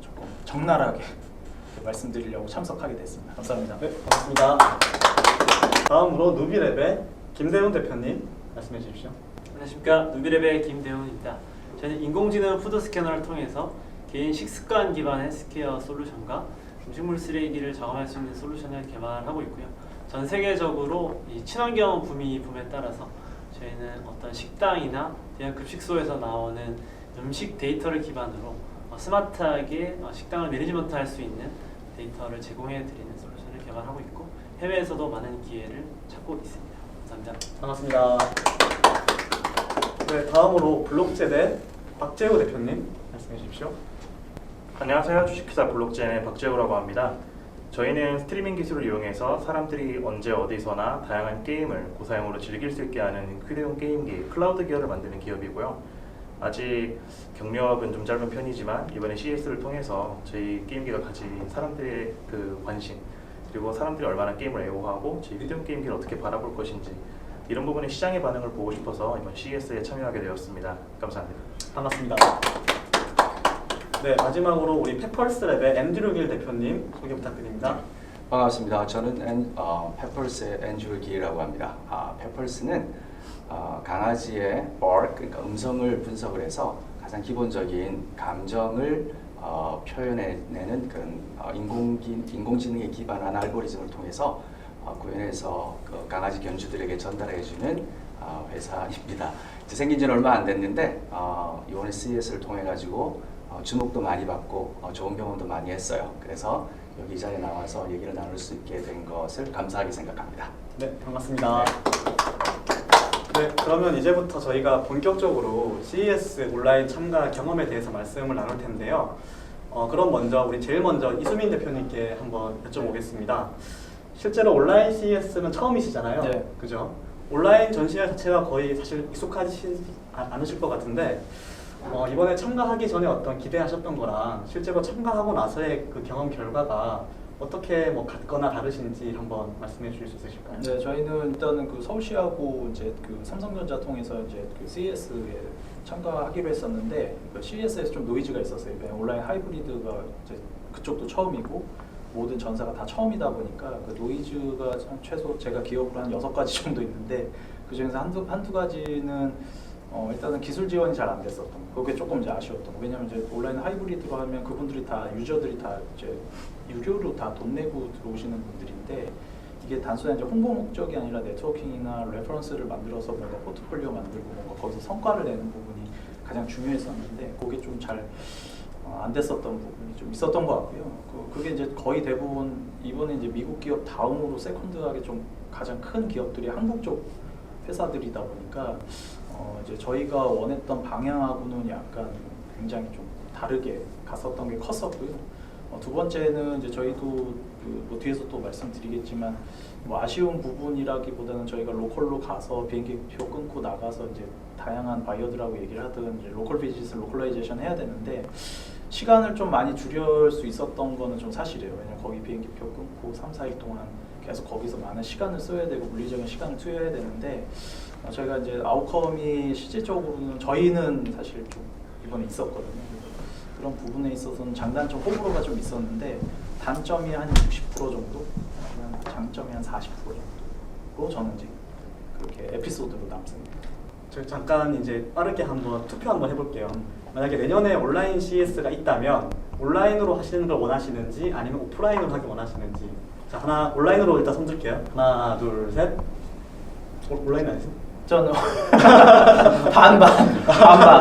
Speaker 9: 조금 적나라하게 말씀드리려고 참석하게 됐습니다. 감사합니다.
Speaker 8: 네, 반갑습니다. 다음으로 누비랩의 김대훈 대표님 말씀해 주십시오.
Speaker 10: 안녕하십니까. 누비랩의 김대훈입니다. 저는 인공지능 푸드 스캐너를 통해서 개인 식습관 기반 헬스케어 솔루션과 음식물 쓰레기를 저감할 수 있는 솔루션을 개발하고 있고요. 전 세계적으로 이 친환경 붐에 따라서 저희는 어떤 식당이나 대형 급식소에서 나오는 음식 데이터를 기반으로 스마트하게 식당을 매니지먼트 할 수 있는 데이터를 제공해 드리는 솔루션을 개발하고 있고, 해외에서도 많은 기회를 찾고 있습니다. 감사합니다.
Speaker 8: 반갑습니다. 네, 다음으로 블록제대 박재우 대표님 말씀해 주십시오.
Speaker 11: 안녕하세요. 주식회사 블록젠의 박재우라고 합니다. 저희는 스트리밍 기술을 이용해서 사람들이 언제 어디서나 다양한 게임을 고사양으로 즐길 수 있게 하는 휴대용 게임기 클라우드 기어를 만드는 기업이고요. 아직 경력은 좀 짧은 편이지만 이번에 CES를 통해서 저희 게임기가 가진 사람들의 그 관심, 그리고 사람들이 얼마나 게임을 애호하고 저희 휴대용 게임기를 어떻게 바라볼 것인지, 이런 부분의 시장의 반응을 보고 싶어서 이번 CES에 참여하게 되었습니다. 감사합니다.
Speaker 8: 반갑습니다. 네, 마지막으로 우리 페펄스랩의 앤드류 길 대표님 소개 부탁드립니다.
Speaker 12: 반갑습니다. 저는 페펄스의 앤드류 길이라고 합니다. 페펄스는 강아지의 bark, 그러니까 음성을 분석을 해서 가장 기본적인 감정을 표현해내는 그런 인공지능에 기반한 알고리즘을 통해서 구현해서 그 강아지 견주들에게 전달해주는 회사입니다. 생긴 지는 얼마 안 됐는데 이번에 CES를 통해 가지고 주목도 많이 받고 좋은 경험도 많이 했어요. 그래서 여기 이 자리에 나와서 얘기를 나눌 수 있게 된 것을 감사하게 생각합니다.
Speaker 8: 네, 반갑습니다. 네, 그러면 이제부터 저희가 본격적으로 CES 온라인 참가 경험에 대해서 말씀을 나눌 텐데요. 그럼 제일 먼저 이수민 대표님께 한번 여쭤보겠습니다. 실제로 온라인 CES는 처음이시잖아요.
Speaker 9: 네.
Speaker 8: 그죠? 온라인 전시회 자체가 거의 사실 익숙하지 않으실 것 같은데 이번에 참가하기 전에 어떤 기대하셨던 거랑 실제로 참가하고 나서의 그 경험 결과가 어떻게 같거나 다르신지 한번 말씀해 주실 수 있으실까요?
Speaker 9: 네, 저희는 일단은 그 서울시하고 이제 그 삼성전자 통해서 이제 그 CES에 참가하기로 했었는데, 그 CES에서 좀 노이즈가 있었어요. 온라인 하이브리드가 이제 그쪽도 처음이고 모든 전사가 다 처음이다 보니까 그 노이즈가 최소 제가 기억으로 한 6가지 정도 있는데, 그 중에서 한두 가지는 일단은 기술 지원이 잘 안 됐었던 거, 그게 조금 이제 아쉬웠던 거. 왜냐면 이제 온라인 하이브리드로 하면 그분들이 다 유저들이 다 이제 유료로 다 돈 내고 들어오시는 분들인데, 이게 단순한 이제 홍보 목적이 아니라 네트워킹이나 레퍼런스를 만들어서 뭔가 포트폴리오 만들고 뭔가 거기서 성과를 내는 부분이 가장 중요했었는데, 그게 좀 잘 안 됐었던 부분이 좀 있었던 것 같고요. 그게 이제 거의 대부분 이번에 이제 미국 기업 다음으로 세컨드하게 좀 가장 큰 기업들이 한국 쪽 회사들이다 보니까 이제 저희가 원했던 방향하고는 약간 굉장히 좀 다르게 갔었던 게 컸었고요. 두 번째는 이제 저희도 뭐 뒤에서 또 말씀드리겠지만 뭐 아쉬운 부분이라기보다는 저희가 로컬로 가서 비행기표 끊고 나가서 이제 다양한 바이어들하고 얘기를 하든 이제 로컬 비즈니스 로컬라이제이션 해야 되는데 시간을 좀 많이 줄일 수 있었던 거는 좀 사실이에요. 왜냐면 거기 비행기표 끊고 3, 4일 동안 계속 거기서 많은 시간을 써야 되고 물리적인 시간을 투여해야 되는데 저희가 이제 아웃컴이 실질적으로는 저희는 사실 좀 이번에 있었거든요. 그래서 그런 부분에 있어서는 장단점 호불호가 좀 있었는데 단점이 한 60% 정도, 장점이 한 40% 정도로 저는 이제 그렇게 에피소드로 남습니다.
Speaker 8: 저희 잠깐 이제 빠르게 한번 투표 한번 해볼게요. 만약에 내년에 온라인 CES가 있다면 온라인으로 하시는 걸 원하시는지 아니면 오프라인으로 하기 원하시는지. 자, 온라인으로 일단 손들게요. 하나, 둘, 셋. 온라인 아니세요?
Speaker 9: 저는 반반.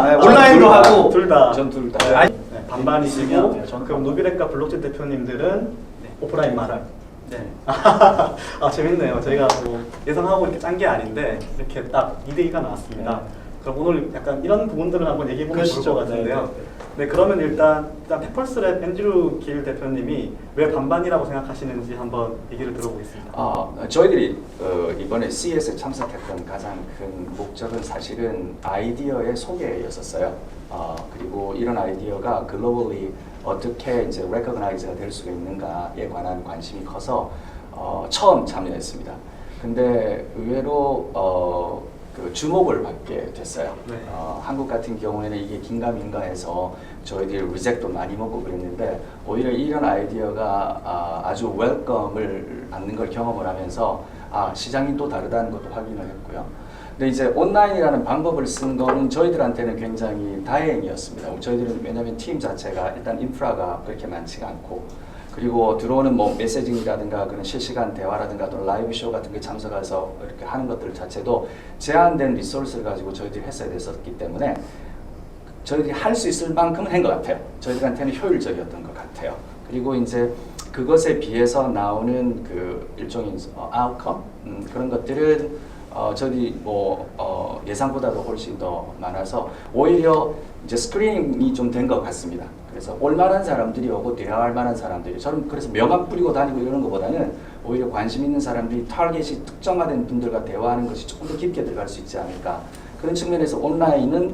Speaker 9: 네, 온라인도 하고
Speaker 8: 둘 다.
Speaker 12: 전 둘 다.
Speaker 9: 아니,
Speaker 8: 네, 반반이시고
Speaker 9: 네, 저는
Speaker 8: 그럼 누비렉과 블록체인 대표님들은 오프라인만.
Speaker 9: 네.
Speaker 8: 아 재밌네요. 저희가 뭐 예상하고 이렇게 짠 게 아닌데 이렇게 딱 2대2가 나왔습니다. 그럼 오늘 약간 이런 부분들을 한번 얘기해 보면 좋을 것 같은데요. 네, 그러면 일단 페펄스랩 앤드류 길 대표님이 왜 반반이라고 생각하시는지 한번 얘기를 들어보겠습니다.
Speaker 12: 저희들이 이번에 CES에 참석했던 가장 큰 목적은 사실은 아이디어의 소개였었어요. 그리고 이런 아이디어가 글로벌리 어떻게 이제 레커그나이즈가 될 수가 있는가에 관한 관심이 커서 처음 참여했습니다. 근데 의외로 그 주목을 받게 됐어요.
Speaker 8: 네.
Speaker 12: 한국 같은 경우에는 이게 긴가민가 해서 저희들이 리젝도 많이 먹고 그랬는데 오히려 이런 아이디어가 아주 웰컴을 받는 걸 경험을 하면서 시장이 또 다르다는 것도 확인을 했고요. 근데 이제 온라인이라는 방법을 쓴 거는 저희들한테는 굉장히 다행이었습니다. 저희들은 왜냐하면 팀 자체가 일단 인프라가 그렇게 많지가 않고 그리고 들어오는 뭐 메시징이라든가 그런 실시간 대화라든가 또는 라이브 쇼 같은 게 참석해서 이렇게 하는 것들 자체도 제한된 리소스를 가지고 저희들이 했어야 됐었기 때문에 저희들이 할 수 있을 만큼은 한 것 같아요. 저희들한테는 효율적이었던 것 같아요. 그리고 이제 그것에 비해서 나오는 그 일종의 아웃컴 그런 것들은 저희들이 뭐 예상보다도 훨씬 더 많아서 오히려 이제 스크리닝이 좀 된 것 같습니다. 그래서 올만한 사람들이 오고 대화할 만한 사람들이 저는 그래서 명함 뿌리고 다니고 이러는 것보다는 오히려 관심 있는 사람들이 타겟이 특정화된 분들과 대화하는 것이 조금 더 깊게 들어갈 수 있지 않을까 그런 측면에서 온라인은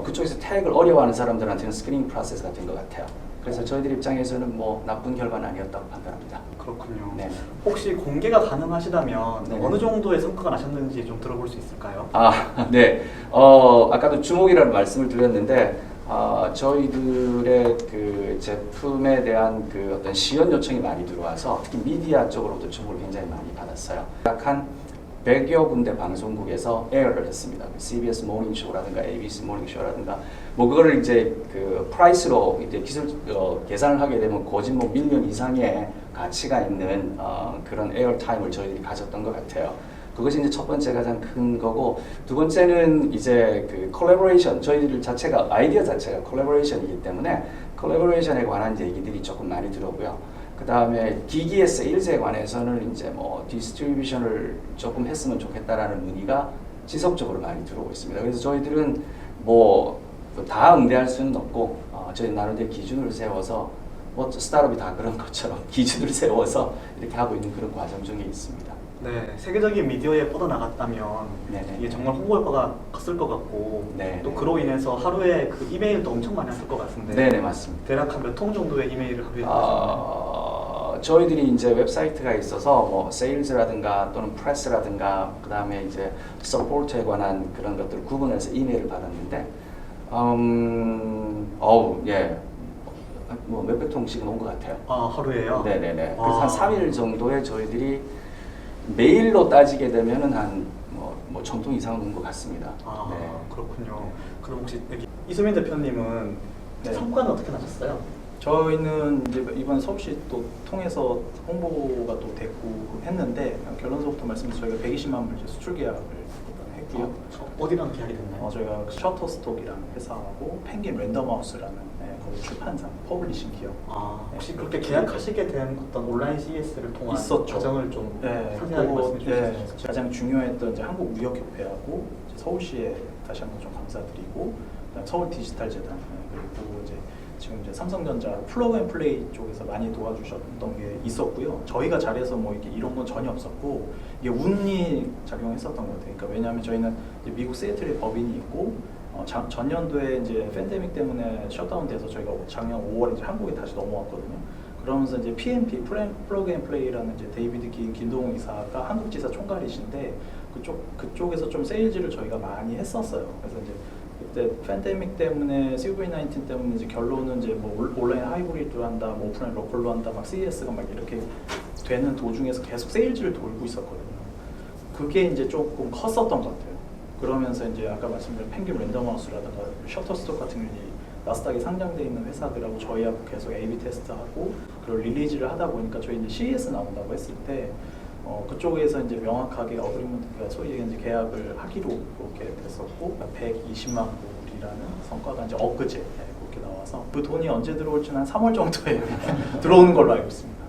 Speaker 12: 그쪽에서 태그를 어려워하는 사람들한테는 스크리닝 프로세스가 된 것 같아요. 그래서 저희들 입장에서는 뭐 나쁜 결과는 아니었다고 판단합니다.
Speaker 8: 그렇군요.
Speaker 12: 네.
Speaker 8: 혹시 공개가 가능하시다면
Speaker 12: 네.
Speaker 8: 어느 정도의 성과가 나셨는지 좀 들어볼 수 있을까요?
Speaker 12: 네. 아까도 주목이라는 말씀을 드렸는데 저희들의 그 제품에 대한 그 어떤 시연 요청이 많이 들어와서 특히 미디어 쪽으로도 주목을 굉장히 많이 받았어요. 약 한 100여 군데 방송국에서 에어를 했습니다. CBS 모닝쇼라든가 ABC 모닝쇼라든가 뭐 그거를 이제 그 프라이스로 이제 계산을 하게 되면 거진 뭐 밀리언 이상의 가치가 있는 그런 에어 타임을 저희들이 가졌던 것 같아요. 그것이 이제 첫 번째 가장 큰 거고 두 번째는 이제 그 콜라보레이션 저희들 자체가 아이디어 자체가 콜라보레이션이기 때문에 콜라보레이션에 관한 얘기들이 조금 많이 들어오고요. 그 다음에 기기의 세일즈에 관해서는 이제 뭐 디스트리뷰션을 조금 했으면 좋겠다라는 문의가 지속적으로 많이 들어오고 있습니다. 그래서 저희들은 뭐 다 응대할 수는 없고 저희 나름대로 기준을 세워서 뭐 스타트업이 다 그런 것처럼 기준을 세워서 이렇게 하고 있는 그런 과정 중에 있습니다.
Speaker 8: 네, 세계적인 미디어에 뻗어나갔다면
Speaker 12: 네네.
Speaker 8: 이게 정말 홍보 효과가 컸을 것 같고
Speaker 12: 네네.
Speaker 8: 또 그로 인해서 하루에 그 이메일도 엄청 많이 왔을 것 같은데
Speaker 12: 네네 맞습니다.
Speaker 8: 대략 한 몇 통 정도의 이메일을 하루에 받으셨나요?
Speaker 12: 저희들이 이제 웹사이트가 있어서 뭐 세일즈라든가 또는 프레스라든가 그 다음에 이제 서포트에 관한 그런 것들을 구분해서 이메일을 받았는데 예. 뭐 몇백 통씩은 온 것 같아요.
Speaker 8: 하루에요?
Speaker 12: 네네네. 그래서 한 3일 정도에 저희들이 메일로 따지게 되면은 한 뭐 1000통 이상은 온 것 같습니다. 네.
Speaker 8: 그렇군요. 그럼 혹시 여기 이수민 대표님은
Speaker 9: 네.
Speaker 8: 성과는 어떻게 나셨어요?
Speaker 9: 저희는 이제 이번 서울시 또 통해서 홍보가 또 됐고 했는데 결론서부터 말씀드려서 저희가 120만 불 수출 계약을 했고요.
Speaker 8: 어디랑 계약이 됐나요?
Speaker 9: 저희가 셔터스톡이라는 회사하고 펭귄 랜덤하우스라는 거기 출판사, 퍼블리싱 기업.
Speaker 8: 혹시 그렇게 계약하시게 된 어떤 온라인 CES를 통한
Speaker 9: 있었죠.
Speaker 8: 과정을 좀
Speaker 9: 네,
Speaker 8: 상세하게 말씀해 주시면
Speaker 9: 네, 가장 중요했던 이제 한국무역협회하고 이제 서울시에 다시 한번 좀 감사드리고 그다음 서울 디지털재단 그리고 이제 지금 이제 삼성전자 플러그 앤 플레이 쪽에서 많이 도와주셨던 게 있었고요. 저희가 잘해서 뭐 이렇게 이런 건 전혀 없었고 이게 운이 작용했었던 것 같아요. 그러니까 왜냐하면 저희는 이제 미국 시애틀에 법인이 있고 전년도에 이제 팬데믹 때문에 셧다운돼서 저희가 작년 5월에 이제 한국에 다시 넘어왔거든요. 그러면서 이제 PMP 플러그 앤 플레이라는 이제 데이비드 김동욱 이사가 한국지사 총괄이신데 그쪽에서 좀 세일즈를 저희가 많이 했었어요. 그래서 이제 그때 팬데믹 때문에 COVID-19 때문에 이제 결론은 이제 뭐 온라인 하이브리드로 한다, 뭐 오프라인 로컬로 한다, 막 CES가 막 이렇게 되는 도중에서 계속 세일즈를 돌고 있었거든요. 그게 이제 조금 컸었던 것 같아요. 그러면서 이제 아까 말씀드린 펭귄 랜덤하우스라든가 셔터스톡 같은 경우 나스닥에 상장돼 있는 회사들하고 저희하고 계속 A/B 테스트하고 그리고 릴리즈를 하다 보니까 저희 이제 CES 나온다고 했을 때 그쪽에서 이제 명확하게 어그리먼트가 소위 이제 계약을 하기로 그렇게 됐었고 120만 불이라는 성과가 이제 엊그제 그렇게 나와서 그 돈이 언제 들어올지는 한 3월 정도에 들어오는 걸로 알고 있습니다.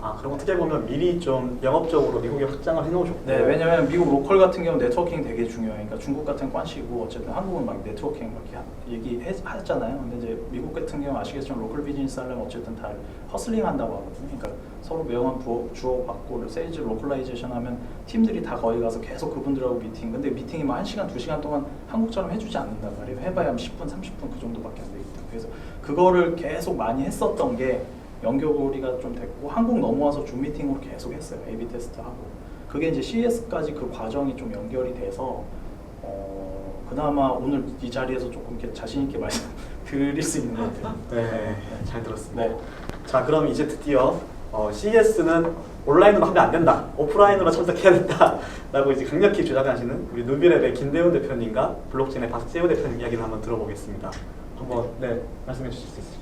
Speaker 8: 아, 그럼 어떻게 보면 미리 좀 영업적으로 미국에 확장을 해놓으셨고.
Speaker 9: 네, 왜냐면 미국 로컬 같은 경우 네트워킹 되게 중요해요. 그러니까 중국 같은 관시고 어쨌든 한국은 막 네트워킹 막 얘기하잖아요. 근데 이제 미국 같은 경우 아시겠지만 로컬 비즈니스 하려면 어쨌든 다 허슬링 한다고 하거든요. 그러니까 서로 명함 주고받고 세일즈 로컬라이제이션 하면 팀들이 다 거기 가서 계속 그분들하고 미팅. 근데 미팅이 뭐 1시간, 2시간 동안 한국처럼 해주지 않는단 말이에요. 해봐야 10분, 30분 그 정도밖에 안 되기 때문에. 그래서 그거를 계속 많이 했었던 게 연결고리가 좀 됐고 한국 넘어와서 줌 미팅으로 계속 했어요. A/B 테스트하고 그게 이제 CES까지 그 과정이 좀 연결이 돼서 그나마 오늘 이 자리에서 조금 이렇게 자신 있게 말씀드릴 수 있는 것 같아요.
Speaker 8: 네, 잘 들었습니다. 네. 자, 그럼 이제 드디어 CES는 온라인으로 하면 안 된다, 오프라인으로 참석해야 된다라고 이제 강력히 주장하시는 우리 누비랩의 김대훈 대표님과 블록체인의 박재호 대표님 이야기를 한번 들어보겠습니다. 한번 말씀해 주실 수 있을까요?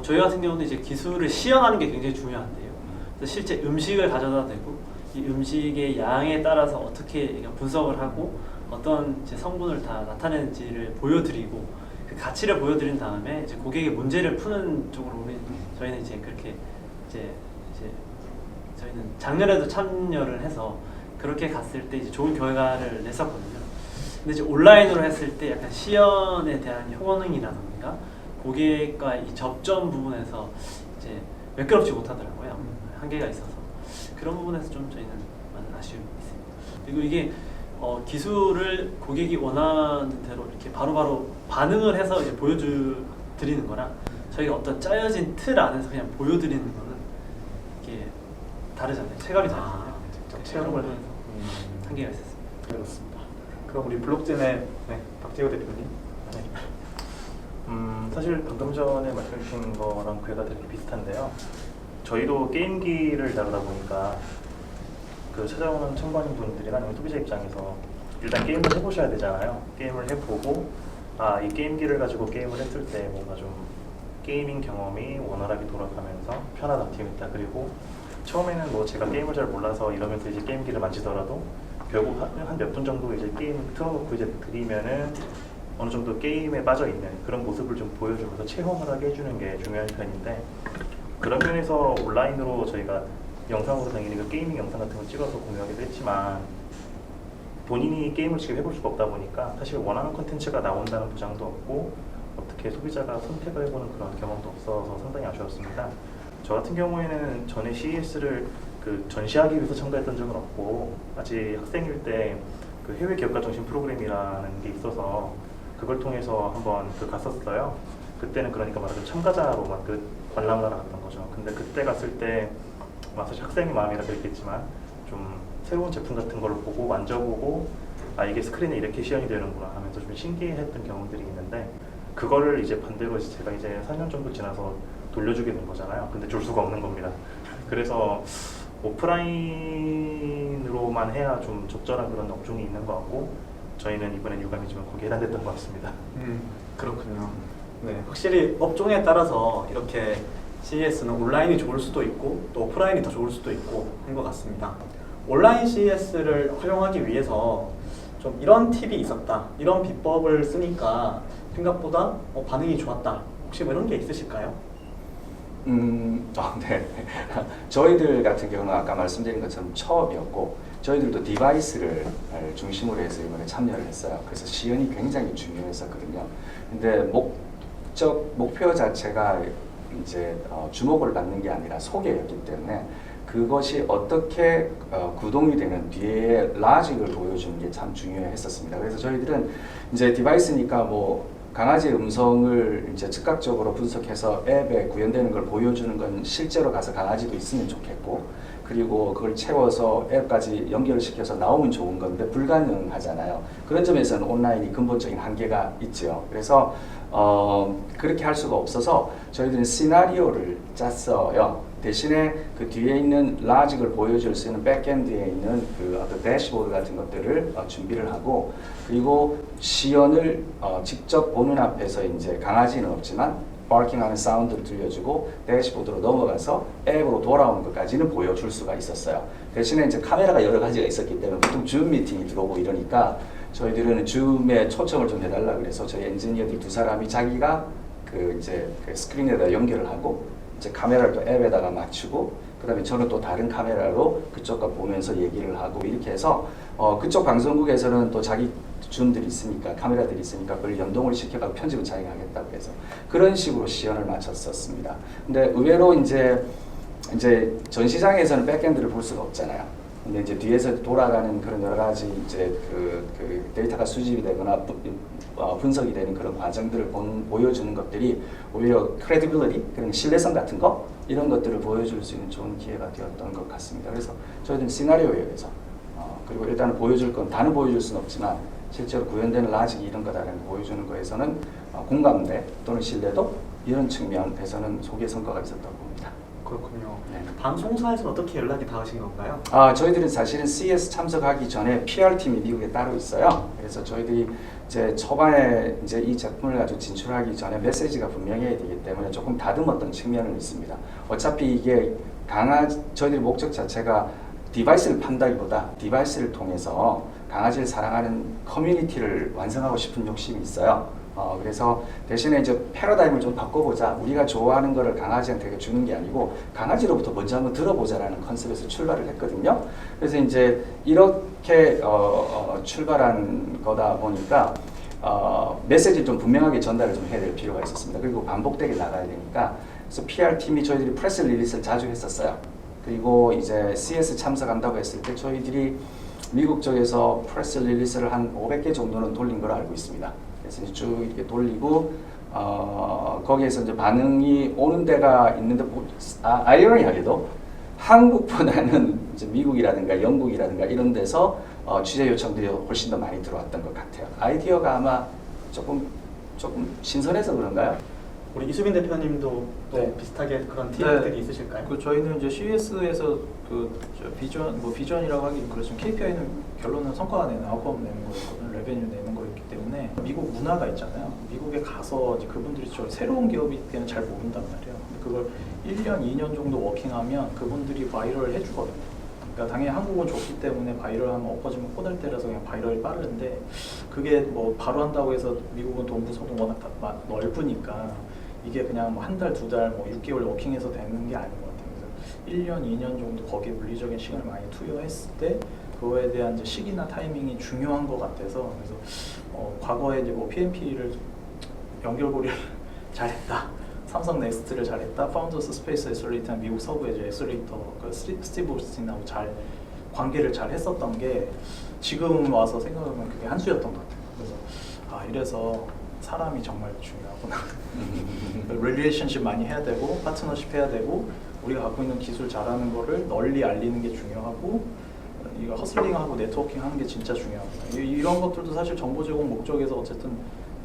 Speaker 10: 저희 같은 경우는 이제 기술을 시연하는 게 굉장히 중요한데요. 그래서 실제 음식을 가져다 대고 이 음식의 양에 따라서 어떻게 분석을 하고 어떤 이제 성분을 다 나타내는지를 보여드리고 그 가치를 보여드린 다음에 이제 고객의 문제를 푸는 쪽으로 저희는 이제 그렇게 이제 저희는 작년에도 참여를 해서 그렇게 갔을 때 이제 좋은 결과를 냈었거든요. 근데 이제 온라인으로 했을 때 약간 시연에 대한 효능이라든가 고객과 이 접점 부분에서 이제 매끄럽지 못하더라고요. 한계가 있어서 그런 부분에서 좀 저희는 많은 아쉬움이 있습니다. 그리고 이게 기술을 고객이 원하는 대로 이렇게 바로바로 반응을 해서 이제 보여드리는 거랑 저희가 어떤 짜여진 틀 안에서 그냥 보여드리는 거는 이게 다르잖아요. 체감이 다르잖아요.
Speaker 8: 체험을
Speaker 10: 해서 한계가 있었습니다.
Speaker 8: 그렇습니다. 그럼 우리 블록체인의 박재호 대표님.
Speaker 11: 네. 사실 방금 전에 말씀 주신 거랑 괴가 되게 비슷한데요. 저희도 게임기를 다루다 보니까 그 찾아오는 참관인 분들이나 아니면 소비자 입장에서 일단 게임을 해보셔야 되잖아요. 게임을 해보고 이 게임기를 가지고 게임을 했을 때 뭔가 좀 게이밍 경험이 원활하게 돌아가면서 편하다, 재밌다. 그리고 처음에는 뭐 제가 게임을 잘 몰라서 이러면서 이제 게임기를 만지더라도 결국 한 몇 분 정도 이제 게임 틀어놓고 이제 드리면은 어느 정도 게임에 빠져 있는 그런 모습을 좀 보여주면서 체험을 하게 해주는 게 중요한 편인데 그런 면에서 온라인으로 저희가 영상으로 당연히 그 게이밍 영상 같은 걸 찍어서 공유하기도 했지만 본인이 게임을 직접 해볼 수가 없다 보니까 사실 원하는 콘텐츠가 나온다는 보장도 없고 어떻게 소비자가 선택을 해보는 그런 경험도 없어서 상당히 아쉬웠습니다. 저 같은 경우에는 전에 CES를 그 전시하기 위해서 참가했던 적은 없고 아직 학생일 때 그 해외 기업가 중심 프로그램이라는 게 있어서 그걸 통해서 한번 갔었어요. 그때는 그러니까 말하자면 참가자로만 관람을 하러 갔던 거죠. 근데 그때 갔을 때 사실 학생의 마음이라 그랬겠지만 좀 새로운 제품 같은 걸 보고 만져보고 이게 스크린에 이렇게 시연이 되는구나 하면서 좀 신기했던 경험들이 있는데 그거를 이제 반대로 제가 이제 4년 정도 지나서 돌려주게 된 거잖아요. 근데 줄 수가 없는 겁니다. 그래서 오프라인으로만 해야 좀 적절한 그런 업종이 있는 것 같고 저희는 이번엔 유감이지만 거기에 해당됐던 것 같습니다.
Speaker 8: 그렇군요. 네, 확실히 업종에 따라서 이렇게 CES는 온라인이 좋을 수도 있고 또 오프라인이 더 좋을 수도 있고 한 것 같습니다. 온라인 CES를 활용하기 위해서 좀 이런 팁이 있었다, 이런 비법을 쓰니까 생각보다 반응이 좋았다. 혹시 뭐 이런 게 있으실까요?
Speaker 12: 네. 저희들 같은 경우는 아까 말씀드린 것처럼 처음이었고 저희들도 디바이스를 중심으로 해서 이번에 참여를 했어요. 그래서 시연이 굉장히 중요했었거든요. 근데 국적 목표 자체가 이제 주목을 받는 게 아니라 소개였기 때문에 그것이 어떻게 구동이 되는 뒤에 라직을 보여주는 게 참 중요했었습니다. 그래서 저희들은 이제 디바이스니까 뭐 강아지의 음성을 이제 즉각적으로 분석해서 앱에 구현되는 걸 보여주는 건 실제로 가서 강아지도 있으면 좋겠고, 그리고 그걸 채워서 앱까지 연결을 시켜서 나오면 좋은 건데 불가능하잖아요. 그런 점에서는 온라인이 근본적인 한계가 있죠. 그래서 그렇게 할 수가 없어서 저희들은 시나리오를 짰어요. 대신에 그 뒤에 있는 라직을 보여줄 수 있는 백엔드에 있는 그 어떤 대시보드 같은 것들을 준비를 하고, 그리고 시연을 직접 보는 앞에서 이제 강아지는 없지만 바킹하는 사운드를 들려주고 대시보드로 넘어가서 앱으로 돌아오는 것까지는 보여줄 수가 있었어요. 대신에 이제 카메라가 여러 가지가 있었기 때문에 보통 줌 미팅이 들어오고 이러니까 저희들은 줌에 초청을 좀 해달라 그래서 저희 엔지니어들 2사람이 자기가 그 이제 그 스크린에다 연결을 하고 이제 카메라를 또 앱에다가 맞추고, 그다음에 저는 또 다른 카메라로 그쪽과 보면서 얘기를 하고 이렇게 해서 그쪽 방송국에서는 또 자기 줌들이 있으니까 카메라들이 있으니까 그걸 연동을 시켜가지고 편집은 자기가 하겠다고 해서 그런 식으로 시연을 마쳤었습니다. 근데 의외로 이제 전시장에서는 백엔드를 볼 수가 없잖아요. 근데 이제 뒤에서 돌아가는 그런 여러 가지 이제 그 데이터가 수집이 되거나 분석이 되는 그런 과정들을 보여주는 것들이 오히려 크레디빌리티, 그런 신뢰성 같은 거 이런 것들을 보여줄 수 있는 좋은 기회가 되었던 것 같습니다. 그래서 저희들은 시나리오에 의해서 그리고 일단은 보여줄 건 다는 보여줄 수는 없지만 실제로 구현되는 라직이 이런 거다라는 걸 보여주는 거에서는 공감대 또는 신뢰도 이런 측면에서는 소개 성과가 있었다고 봅니다.
Speaker 8: 그렇군요.
Speaker 12: 네.
Speaker 8: 방송사에서는 어떻게 연락이 닿으신 건가요?
Speaker 12: 저희들은 사실은 CES 참석하기 전에 PR팀이 미국에 따로 있어요. 그래서 저희들이 이제 초반에 이제 이 제품을 가지고 진출하기 전에 메시지가 분명해야 되기 때문에 조금 다듬었던 측면은 있습니다. 어차피 이게 저희들의 목적 자체가 디바이스를 판다기보다 디바이스를 통해서 강아지를 사랑하는 커뮤니티를 완성하고 싶은 욕심이 있어요. 그래서 대신에 이제 패러다임을 좀 바꿔보자. 우리가 좋아하는 거를 강아지한테 주는 게 아니고 강아지로부터 먼저 한번 들어보자라는 컨셉에서 출발을 했거든요. 그래서 이제 이렇게 출발한 거다 보니까 메시지를 좀 분명하게 전달을 좀 해야 될 필요가 있었습니다. 그리고 반복되게 나가야 되니까 그래서 PR팀이 저희들이 프레스 릴리스를 자주 했었어요. 그리고 이제 CS 참석한다고 했을 때 저희들이 미국 쪽에서 프레스 릴리스를 한 500개 정도는 돌린 걸 알고 있습니다. 그래서 이제 쭉 이렇게 돌리고 거기에서 이제 반응이 오는 데가 있는데 아이러니하게도 한국보다는 이제 미국이라든가 영국이라든가 이런 데서 취재 요청들이 훨씬 더 많이 들어왔던 것 같아요. 아이디어가 아마 조금 신선해서 그런가요?
Speaker 8: 우리 이수빈 대표님도 또
Speaker 9: 네.
Speaker 8: 비슷하게 그런 팁들이 있으실까요?
Speaker 9: 저희는 이제 CES에서 비전이라고 하긴 그렇지만 KPI는 결론은 성과가 내는 아웃컴 내는 거였거든요. 레베뉴 내는 거였기 때문에 미국 문화가 있잖아요. 미국에 가서 이제 그분들이 새로운 기업이 때는 잘 모른단 말이에요. 근데 그걸 1년, 2년 정도 워킹하면 그분들이 바이럴 해주거든요. 그러니까 당연히 한국은 좋기 때문에 바이럴하면 엎어지면 꼬달때라서 그냥 바이럴이 빠른데 그게 뭐 바로 한다고 해서 미국은 동부서도 워낙 넓으니까 이게 그냥 뭐 한 달, 2달, 뭐 6개월 워킹해서 되는 게 아닌 것 같아요. 그래서 1년, 2년 정도 거기에 물리적인 시간을 많이 투여했을 때 그거에 대한 이제 시기나 타이밍이 중요한 것 같아서 그래서 과거에 이제 뭐 PMP를 연결고리를 잘했다. 삼성 넥스트를 잘했다. 파운더스 스페이스 애슬레이터는 미국 서부의 이제 애슬레이터 그 스티브 오스틴하고 잘 관계를 잘 했었던 게 지금 와서 생각하면 그게 한 수였던 것 같아요. 그래서 이래서 사람이 정말 중요하구나. 릴레이션십 많이 해야 되고 파트너십 해야 되고 우리가 갖고 있는 기술 잘하는 거를 널리 알리는 게 중요하고 이거 허슬링하고 네트워킹 하는 게 진짜 중요하구나. 이런 것들도 사실 정보 제공 목적에서 어쨌든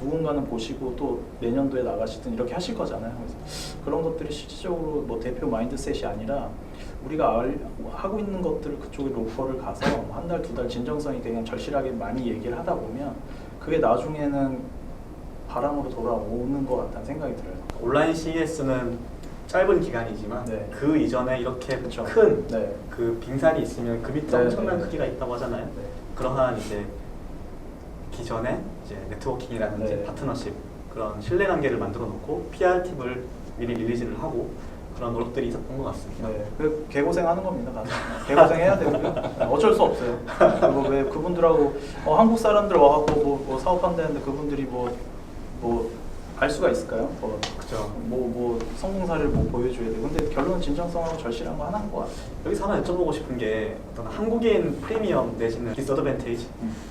Speaker 9: 누군가는 보시고 또 내년도에 나가시든 이렇게 하실 거잖아요. 그래서 그런 것들이 실질적으로 뭐 대표 마인드셋이 아니라 우리가 하고 있는 것들을 그쪽에 로컬을 가서 한 달, 2달 진정성 있게 그냥 절실하게 많이 얘기를 하다 보면 그게 나중에는 바람으로 돌아오는 것 같다는 생각이 들어요.
Speaker 8: 온라인 CES는 짧은 기간이지만
Speaker 9: 네.
Speaker 8: 그 이전에 이렇게
Speaker 9: 그쵸.
Speaker 8: 큰
Speaker 9: 네.
Speaker 8: 그 빙산이 있으면 그 밑에
Speaker 9: 네,
Speaker 8: 엄청난
Speaker 9: 네.
Speaker 8: 크기가 있다고 하잖아요.
Speaker 9: 네.
Speaker 8: 그러한 이제 기존에 이제 네트워킹이라든지
Speaker 9: 네.
Speaker 8: 파트너십 그런 신뢰 관계를 만들어 놓고 PR 팁을 미리 릴리즈를 하고 그런 노력들이 있었던 것 같습니다.
Speaker 9: 네, 그 개고생하는 겁니다. 개고생해야 되고요. 어쩔 수 없어요. 왜 그분들하고 한국 사람들 와갖고 뭐 사업한다는데 그분들이 뭐
Speaker 8: 알 수가 있을까요? 그죠. 뭐 성공 사례를 뭐 보여줘야 돼. 근데 결론은 진정성하고 절실한 거 하나인 것 같아요.
Speaker 9: 여기서 하나 여쭤보고 싶은 게 어떤 한국인 프리미엄 내지는 디스어드밴티지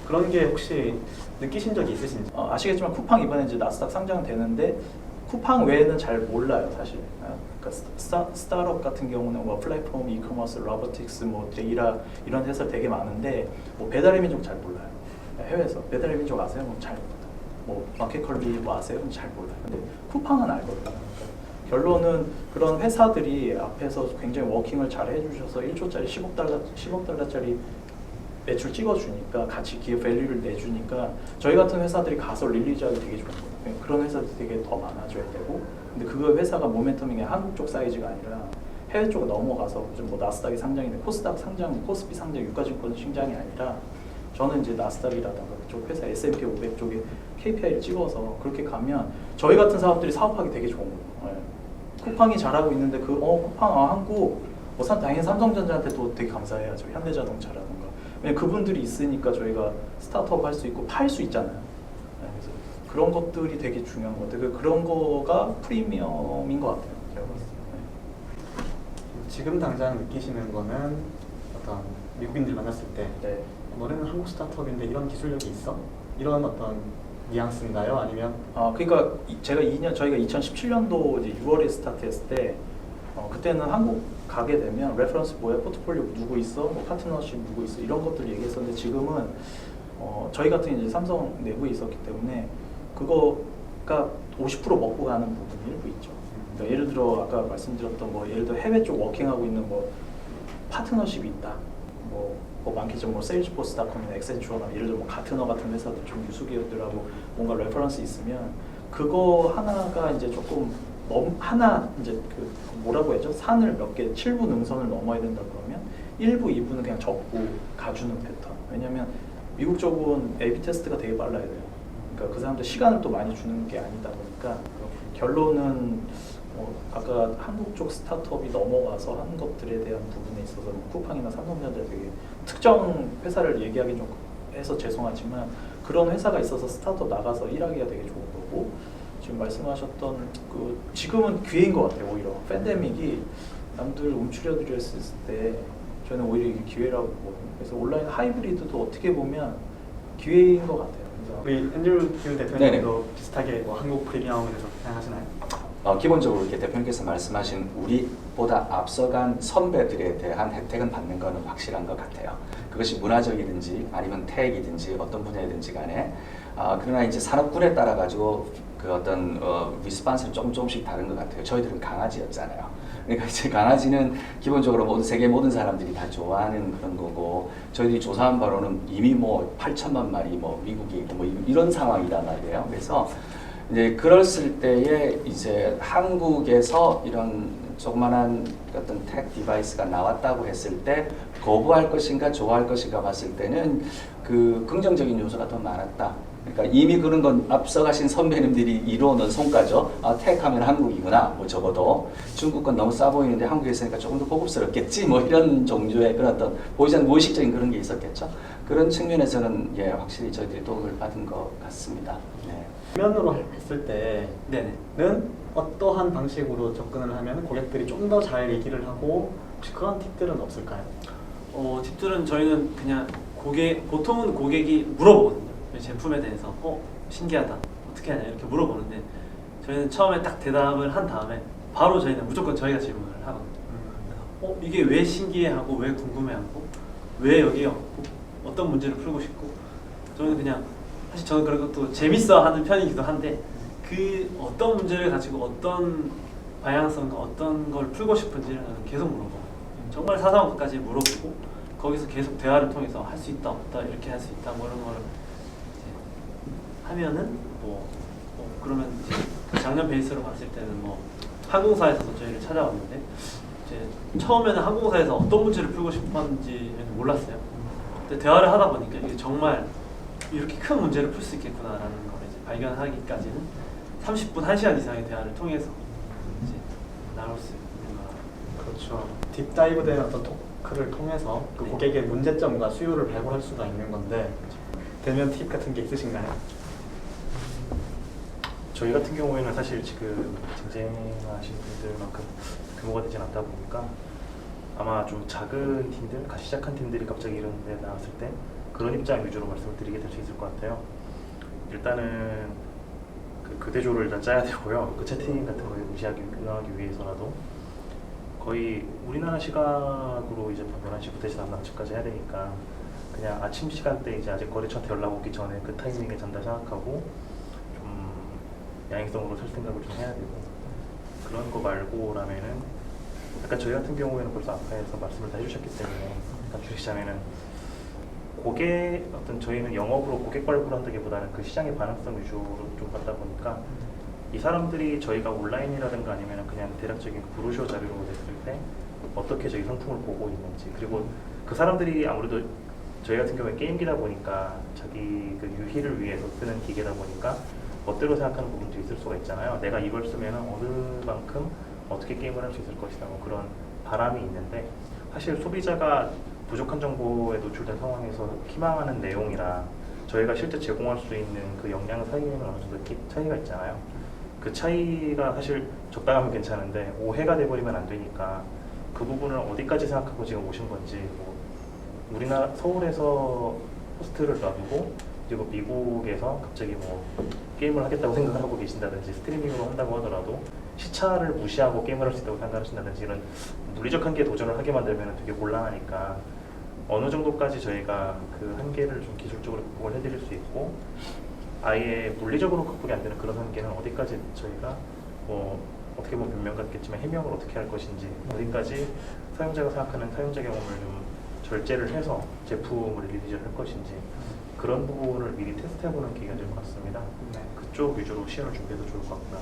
Speaker 9: 그런 게 혹시 느끼신 적이 있으신지?
Speaker 8: 아시겠지만 쿠팡 이번에 이제 나스닥 상장되는데 쿠팡 외에는 잘 몰라요 사실. 그러니까 스타트업 같은 경우는 뭐 플랫폼, 이커머스, 로보틱스, 뭐 데이터 이런 회사 되게 많은데 뭐 배달의 민족 잘 몰라요. 해외에서 배달의 민족 아세요? 뭐 잘 몰라요. 뭐 마켓컬리 뭐 아세요? 잘 몰라요. 근데 쿠팡은 알거든요. 그러니까 결론은 그런 회사들이 앞에서 굉장히 워킹을 잘 해주셔서 1조짜리 10억 달러짜리 매출 찍어주니까 같이 기업 밸류를 내주니까 저희 같은 회사들이 가서 릴리즈하기 되게 좋은 거예요. 그런 회사들이 되게 더 많아져야 되고 근데 그 회사가 모멘텀이 한국 쪽 사이즈가 아니라 해외 쪽으로 넘어가서 요즘 뭐 나스닥이 상장인데 코스닥 상장, 코스피 상장, 유가증권 상장이 아니라 저는 이제 나스닥이라든가 그쪽 회사 S&P 500 쪽에 KPI를 찍어서 그렇게 가면 저희 같은 사업들이 사업하기 되게 좋은 거예요. 쿠팡이 잘하고 있는데 쿠팡 한국 당연히 삼성전자한테 또 되게 감사해야죠. 현대자동차라든가 왜냐면 그분들이 있으니까 저희가 스타트업 할 수 있고 팔 수 있잖아요. 그래서 그런 것들이 되게 중요한 것 같아요. 그런 거가 프리미엄인 것 같아요. 제가 봤을 때.
Speaker 9: 지금 당장 느끼시는 거는 어떤 미국인들 만났을 때
Speaker 8: 네.
Speaker 9: 너는 한국 스타트업인데 이런 기술력이 있어? 이런 어떤 뉘앙스인가요? 아니면?
Speaker 8: 그러니까 저희가 2017년도 이제 6월에 스타트했을 때 그때는 한국 가게 되면 레퍼런스 뭐야, 포트폴리오 누구 있어, 뭐 파트너십 누구 있어 이런 것들 얘기했었는데 지금은 저희 같은 이제 삼성 내부에 있었기 때문에 그거가 50% 먹고 가는 부분이 일부 있죠. 그러니까 예를 들어 아까 말씀드렸던 뭐 예를 들어 해외 쪽 워킹하고 있는 뭐 파트너십이 있다. 뭐 많겠죠. 뭐 세일즈포스닷컴이나 엑센추어나 예를 들어 뭐 가트너 같은 회사들 좀 유수 기업들하고 뭔가 레퍼런스 있으면 그거 하나가 이제 조금 하나 이제 그 뭐라고 했죠? 산을 몇 개 7부 능선을 넘어야 된다 그러면 1부, 2부는 그냥 접고 가주는 패턴. 왜냐면 미국 쪽은 A/B 테스트가 되게 빨라야 돼요. 그러니까 그 사람들 시간을 또 많이 주는 게 아니다 보니까 결론은 아까 한국 쪽 스타트업이 넘어가서 하는 것들에 대한 부분에 있어서 쿠팡이나 삼성전자 되게 특정 회사를 얘기하기 좀 해서 죄송하지만 그런 회사가 있어서 스타트업 나가서 일하기가 되게 좋은 거고 지금 말씀하셨던 지금은 기회인 것 같아요. 오히려 팬데믹이 남들 움츠려들었을 때 저는 오히려 이게 기회라고 보거든요. 그래서 온라인 하이브리드도 어떻게 보면 기회인 것 같아요. 그래서
Speaker 9: 우리 앤드류 길 대표님도 비슷하게 뭐 한국 프리미엄에 대해서 생각하시나요?
Speaker 12: 기본적으로 이렇게 대표님께서 말씀하신 우리보다 앞서간 선배들에 대한 혜택은 받는 것은 확실한 것 같아요. 그것이 문화적이든지 아니면 택이든지 어떤 분야이든지 간에 그러나 이제 산업군에 따라 가지고 그 어떤 리스판스는 조금씩 다른 것 같아요. 저희들은 강아지였잖아요. 그러니까 이제 강아지는 기본적으로 세계 모든 사람들이 다 좋아하는 그런 거고 저희들이 조사한 바로는 이미 뭐 8천만 마리 뭐 미국이 있고 뭐 이런 상황이란 말이에요. 그래서 이제 그랬을 때에 이제 한국에서 이런 조그만한 어떤 택 디바이스가 나왔다고 했을 때 거부할 것인가 좋아할 것인가 봤을 때는 그 긍정적인 요소가 더 많았다. 그러니까 이미 그런 건 앞서가신 선배님들이 이루어놓은 성과죠. 택하면 한국이구나. 뭐 적어도 중국 건 너무 싸 보이는데 한국에 있으니까 조금 더 고급스럽겠지. 뭐 이런 종류의 그런 어떤 보이지 않는 무의식적인 그런 게 있었겠죠. 그런 측면에서는 확실히 저희들이 도움을 받은 것 같습니다. 네.
Speaker 9: 면으로 했을 때는 어떠한 방식으로 접근을 하면 고객들이 좀 더 잘 얘기를 하고 혹시 그런 팁들은 없을까요?
Speaker 10: 팁들은 저희는 그냥 보통은 고객이 물어보거든요. 제품에 대해서 신기하다 어떻게 하냐 이렇게 물어보는데 저희는 처음에 딱 대답을 한 다음에 바로 저희는 무조건 저희가 질문을 하거든요. 이게 왜 신기해하고 왜 궁금해하고 왜 여기에 없고 어떤 문제를 풀고 싶고 저는 그냥 사실 저는 그런 것도 재밌어하는 편이기도 한데 그 어떤 문제를 가지고 어떤 방향성과 어떤 걸 풀고 싶은지를 계속 물어보고 정말 사소한 것까지 물어보고 거기서 계속 대화를 통해서 할 수 있다 없다 이렇게 할 수 있다 뭐 이런 거를 하면은 그러면 이제 작년 베이스로 봤을 때는 항공사에서도 저희를 찾아왔는데 이제 처음에는 항공사에서 어떤 문제를 풀고 싶었는지는 몰랐어요. 근데 대화를 하다 보니까 이게 정말 이렇게 큰 문제를 풀 수 있겠구나라는 걸 이제 발견하기까지는 30분, 1시간 이상의 대화를 통해서 이제 나올 수 있는 거.
Speaker 9: 그렇죠. 딥다이브된 어떤 토크를 통해서 그 고객의 문제점과 수요를 발굴할 수가 있는 건데 대면 팁 같은 게 있으신가요?
Speaker 11: 저희 같은 경우에는 사실 지금 쟁쟁하신 분들만큼 규모가 되진 않다 보니까 아마 좀 작은 팀들, 같이 시작한 팀들이 갑자기 이런 데 나왔을 때 그런 입장 위주로 말씀을 드리게 될 수 있을 것 같아요. 일단은 그 대조를 일단 짜야 되고요. 그 채팅 같은 거에 응하기 위해서라도 거의 우리나라 시각으로 이제 11시부터 3시 남쪽까지 해야 되니까 그냥 아침 시간대 이제 아직 거래처한테 연락 오기 전에 그 타이밍에 전달 생각하고 좀 양행성으로 살 생각을 좀 해야 되고 그런 거 말고라면은 약간 저희 같은 경우에는 벌써 앞에서 말씀을 다 해주셨기 때문에 약간 주식시장에는 어떤 저희는 영업으로 고객 발굴을 한다기보다는 그 시장의 반응성 위주로 좀 받다 보니까 이 사람들이 저희가 온라인이라든가 아니면 그냥 대략적인 브로셔 자료로 냈을 때 어떻게 저희 상품을 보고 있는지 그리고 그 사람들이 아무래도 저희 같은 경우에 게임기다 보니까 자기 그 유희를 위해서 쓰는 기계다 보니까 멋대로 생각하는 부분도 있을 수가 있잖아요. 내가 이걸 쓰면 어느 만큼 어떻게 게임을 할 수 있을 것이다 뭐 그런 바람이 있는데 사실 소비자가 부족한 정보에 노출된 상황에서 희망하는 내용이랑 저희가 실제 제공할 수 있는 그 역량 사이에는 어느 정도 차이가 있잖아요. 그 차이가 사실 적당하면 괜찮은데 오해가 돼버리면 안 되니까 그 부분을 어디까지 생각하고 지금 오신 건지 뭐 우리나라 서울에서 호스트를 놔두고 그리고 미국에서 갑자기 뭐 게임을 하겠다고 생각을 하고 계신다든지 스트리밍으로 한다고 하더라도 시차를 무시하고 게임을 할 수 있다고 생각하신다든지 이런 물리적 한계에 도전을 하게 만들면 되게 곤란하니까 어느 정도까지 저희가 그 한계를 좀 기술적으로 극복을 해드릴 수 있고 아예 물리적으로 극복이 안 되는 그런 한계는 어디까지 저희가 뭐 어떻게 보면 변명 같겠지만 해명을 어떻게 할 것인지 어디까지 사용자가 생각하는 사용자 경험을 좀 절제를 해서 제품을 리리즈를 할 것인지 그런 부분을 미리 테스트해보는 기회가 될 것 같습니다.
Speaker 8: 네.
Speaker 11: 그쪽 위주로 시연을 준비해도 좋을 것 같구나.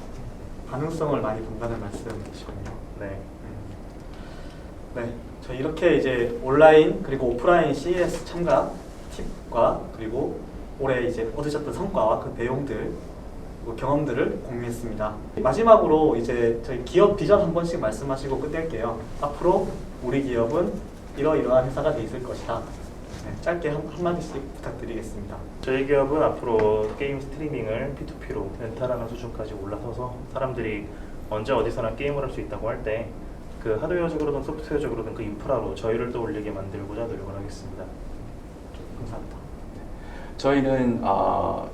Speaker 8: 가능성을 많이 본다는 말씀이시군요.
Speaker 11: 네.
Speaker 8: 네, 저희 이렇게 이제 온라인 그리고 오프라인 CES 참가 팁과 그리고 올해 이제 얻으셨던 성과와 그 내용들 그리고 경험들을 공유했습니다. 마지막으로 이제 저희 기업 비전 한 번씩 말씀하시고 끝낼게요. 앞으로 우리 기업은 이러이러한 회사가 돼 있을 것이다. 네, 짧게 한마디씩 부탁드리겠습니다.
Speaker 11: 저희 기업은 앞으로 게임 스트리밍을 P2P로 렌탈하는 수준까지 올라서서 사람들이 언제 어디서나 게임을 할 수 있다고 할 때 그 하드웨어적으로든 소프트웨어적으로든 그 인프라로 저희를 떠올리게 만들고자 노력을 하겠습니다.
Speaker 8: 감사합니다.
Speaker 12: 저희는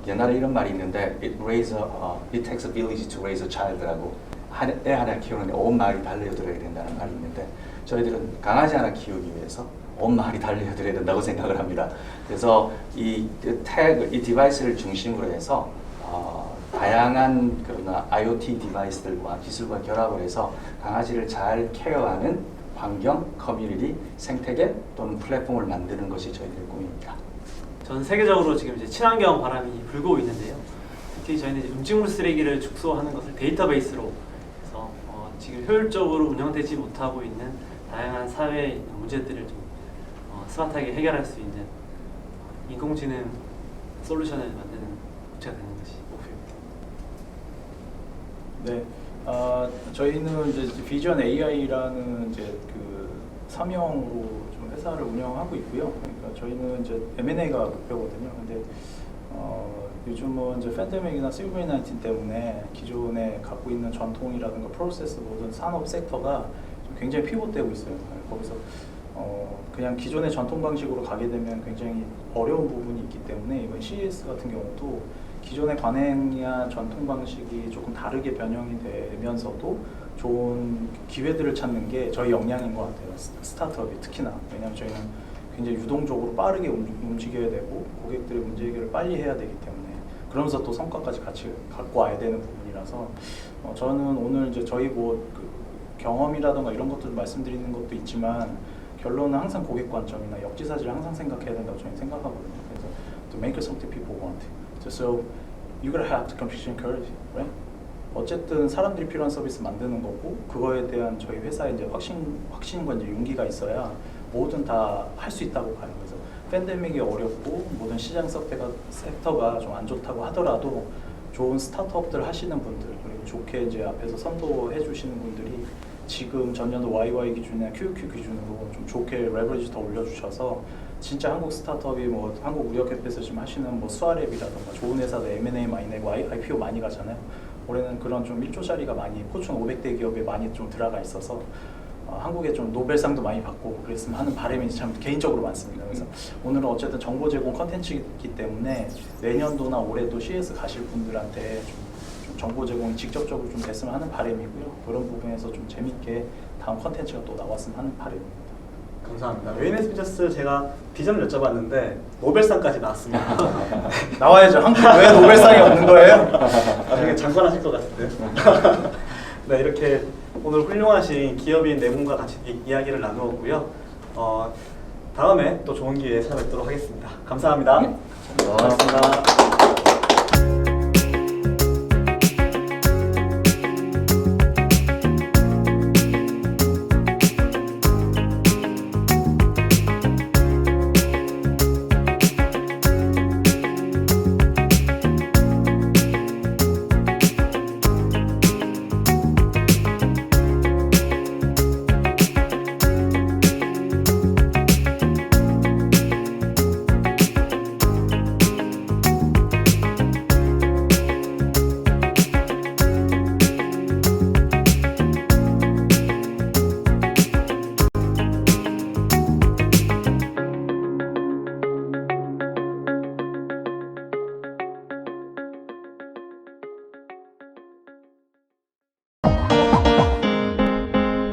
Speaker 12: 옛날에 이런 말이 있는데 it takes a village to raise a child라고 애 하나 키우는데 온 마을이 달려들어야 된다는 말이 있는데 저희들은 강아지 하나 키우기 위해서 온 마을이 달려들어야 된다고 생각을 합니다. 그래서 이 디바이스를 중심으로 해서 다양한 그런 IoT 디바이스들과 기술과 결합을 해서 강아지를 잘 케어하는 환경, 커뮤니티, 생태계 또는 플랫폼을 만드는 것이 저희들의 꿈입니다.
Speaker 10: 전 세계적으로 지금 이제 친환경 바람이 불고 있는데요. 특히 저희는 이제 음식물 쓰레기를 축소하는 것을 데이터베이스로 해서 지금 효율적으로 운영되지 못하고 있는 다양한 사회에 있는 문제들을 좀 스마트하게 해결할 수 있는 인공지능 솔루션을 만드는 부처가 되는 것이 목표입니다.
Speaker 9: 네, 저희는 이제 비전 AI라는 이제 그 사명으로 좀 회사를 운영하고 있고요. 그러니까 저희는 이제 M&A가 목표거든요. 근데 요즘은 이제 팬데믹이나 COVID-19 때문에 기존에 갖고 있는 전통이라든가 프로세스 모든 산업 섹터가 굉장히 피봇되고 있어요. 거기서 그냥 기존의 전통 방식으로 가게 되면 굉장히 어려운 부분이 있기 때문에 이번 CES 같은 경우도 기존의 관행이나 전통 방식이 조금 다르게 변형이 되면서도 좋은 기회들을 찾는 게 저희 역량인 것 같아요. 스타트업이 특히나. 왜냐하면 저희는 굉장히 유동적으로 빠르게 움직여야 되고 고객들의 문제 해결을 빨리 해야 되기 때문에 그러면서 또 성과까지 같이 갖고 와야 되는 부분이라서 저는 오늘 이제 저희 그 경험이라든가 이런 것들 말씀드리는 것도 있지만 결론은 항상 고객 관점이나 역지사지를 항상 생각해야 된다고 저는 생각하거든요. 그래서 to make something people want. So you gotta have the competition courage, right? 어쨌든 사람들이 필요한 서비스 만드는 거고 그거에 대한 저희 회사의 이제 확신과 이제 용기가 있어야 뭐든 다 할 수 있다고 봐요. 그래서 팬데믹이 어렵고 모든 시장 섹터가 좀 안 좋다고 하더라도 좋은 스타트업들 하시는 분들 그리고 좋게 이제 앞에서 선도해 주시는 분들이 지금 전년도 YY 기준이나 QQ 기준으로 좀 좋게 레버리지 더 올려주셔서 진짜 한국 스타트업이 뭐 한국 무역협회에서 지금 하시는 뭐 수아랩이라든가 좋은 회사들 M&A 많이 내고 IPO 많이 가잖아요. 올해는 그런 좀 1조짜리가 많이 포춘 500대 기업에 많이 좀 들어가 있어서 한국에 좀 노벨상도 많이 받고 그랬으면 하는 바람이 참 개인적으로 많습니다. 그래서 오늘은 어쨌든 정보 제공 컨텐츠이기 때문에 내년도나 올해도 CS 가실 분들한테 좀 정보 제공이 직접적으로 좀 됐으면 하는 바람이고요. 그런 부분에서 좀 재밌게 다음 컨텐츠가 또 나왔으면 하는 바람입니다.
Speaker 8: 감사합니다. 웨이네스 피처스 제가 비전을 여쭤봤는데 노벨상까지 나왔습니다. 나와야죠. 한국 왜 노벨상이 없는 거예요? 나중에 장관하실 것 같은데요. 네, 이렇게 오늘 훌륭하신 기업인 네 분과 같이 이야기를 나누었고요. 다음에 또 좋은 기회에 찾아뵙도록 하겠습니다. 감사합니다. 고맙습니다.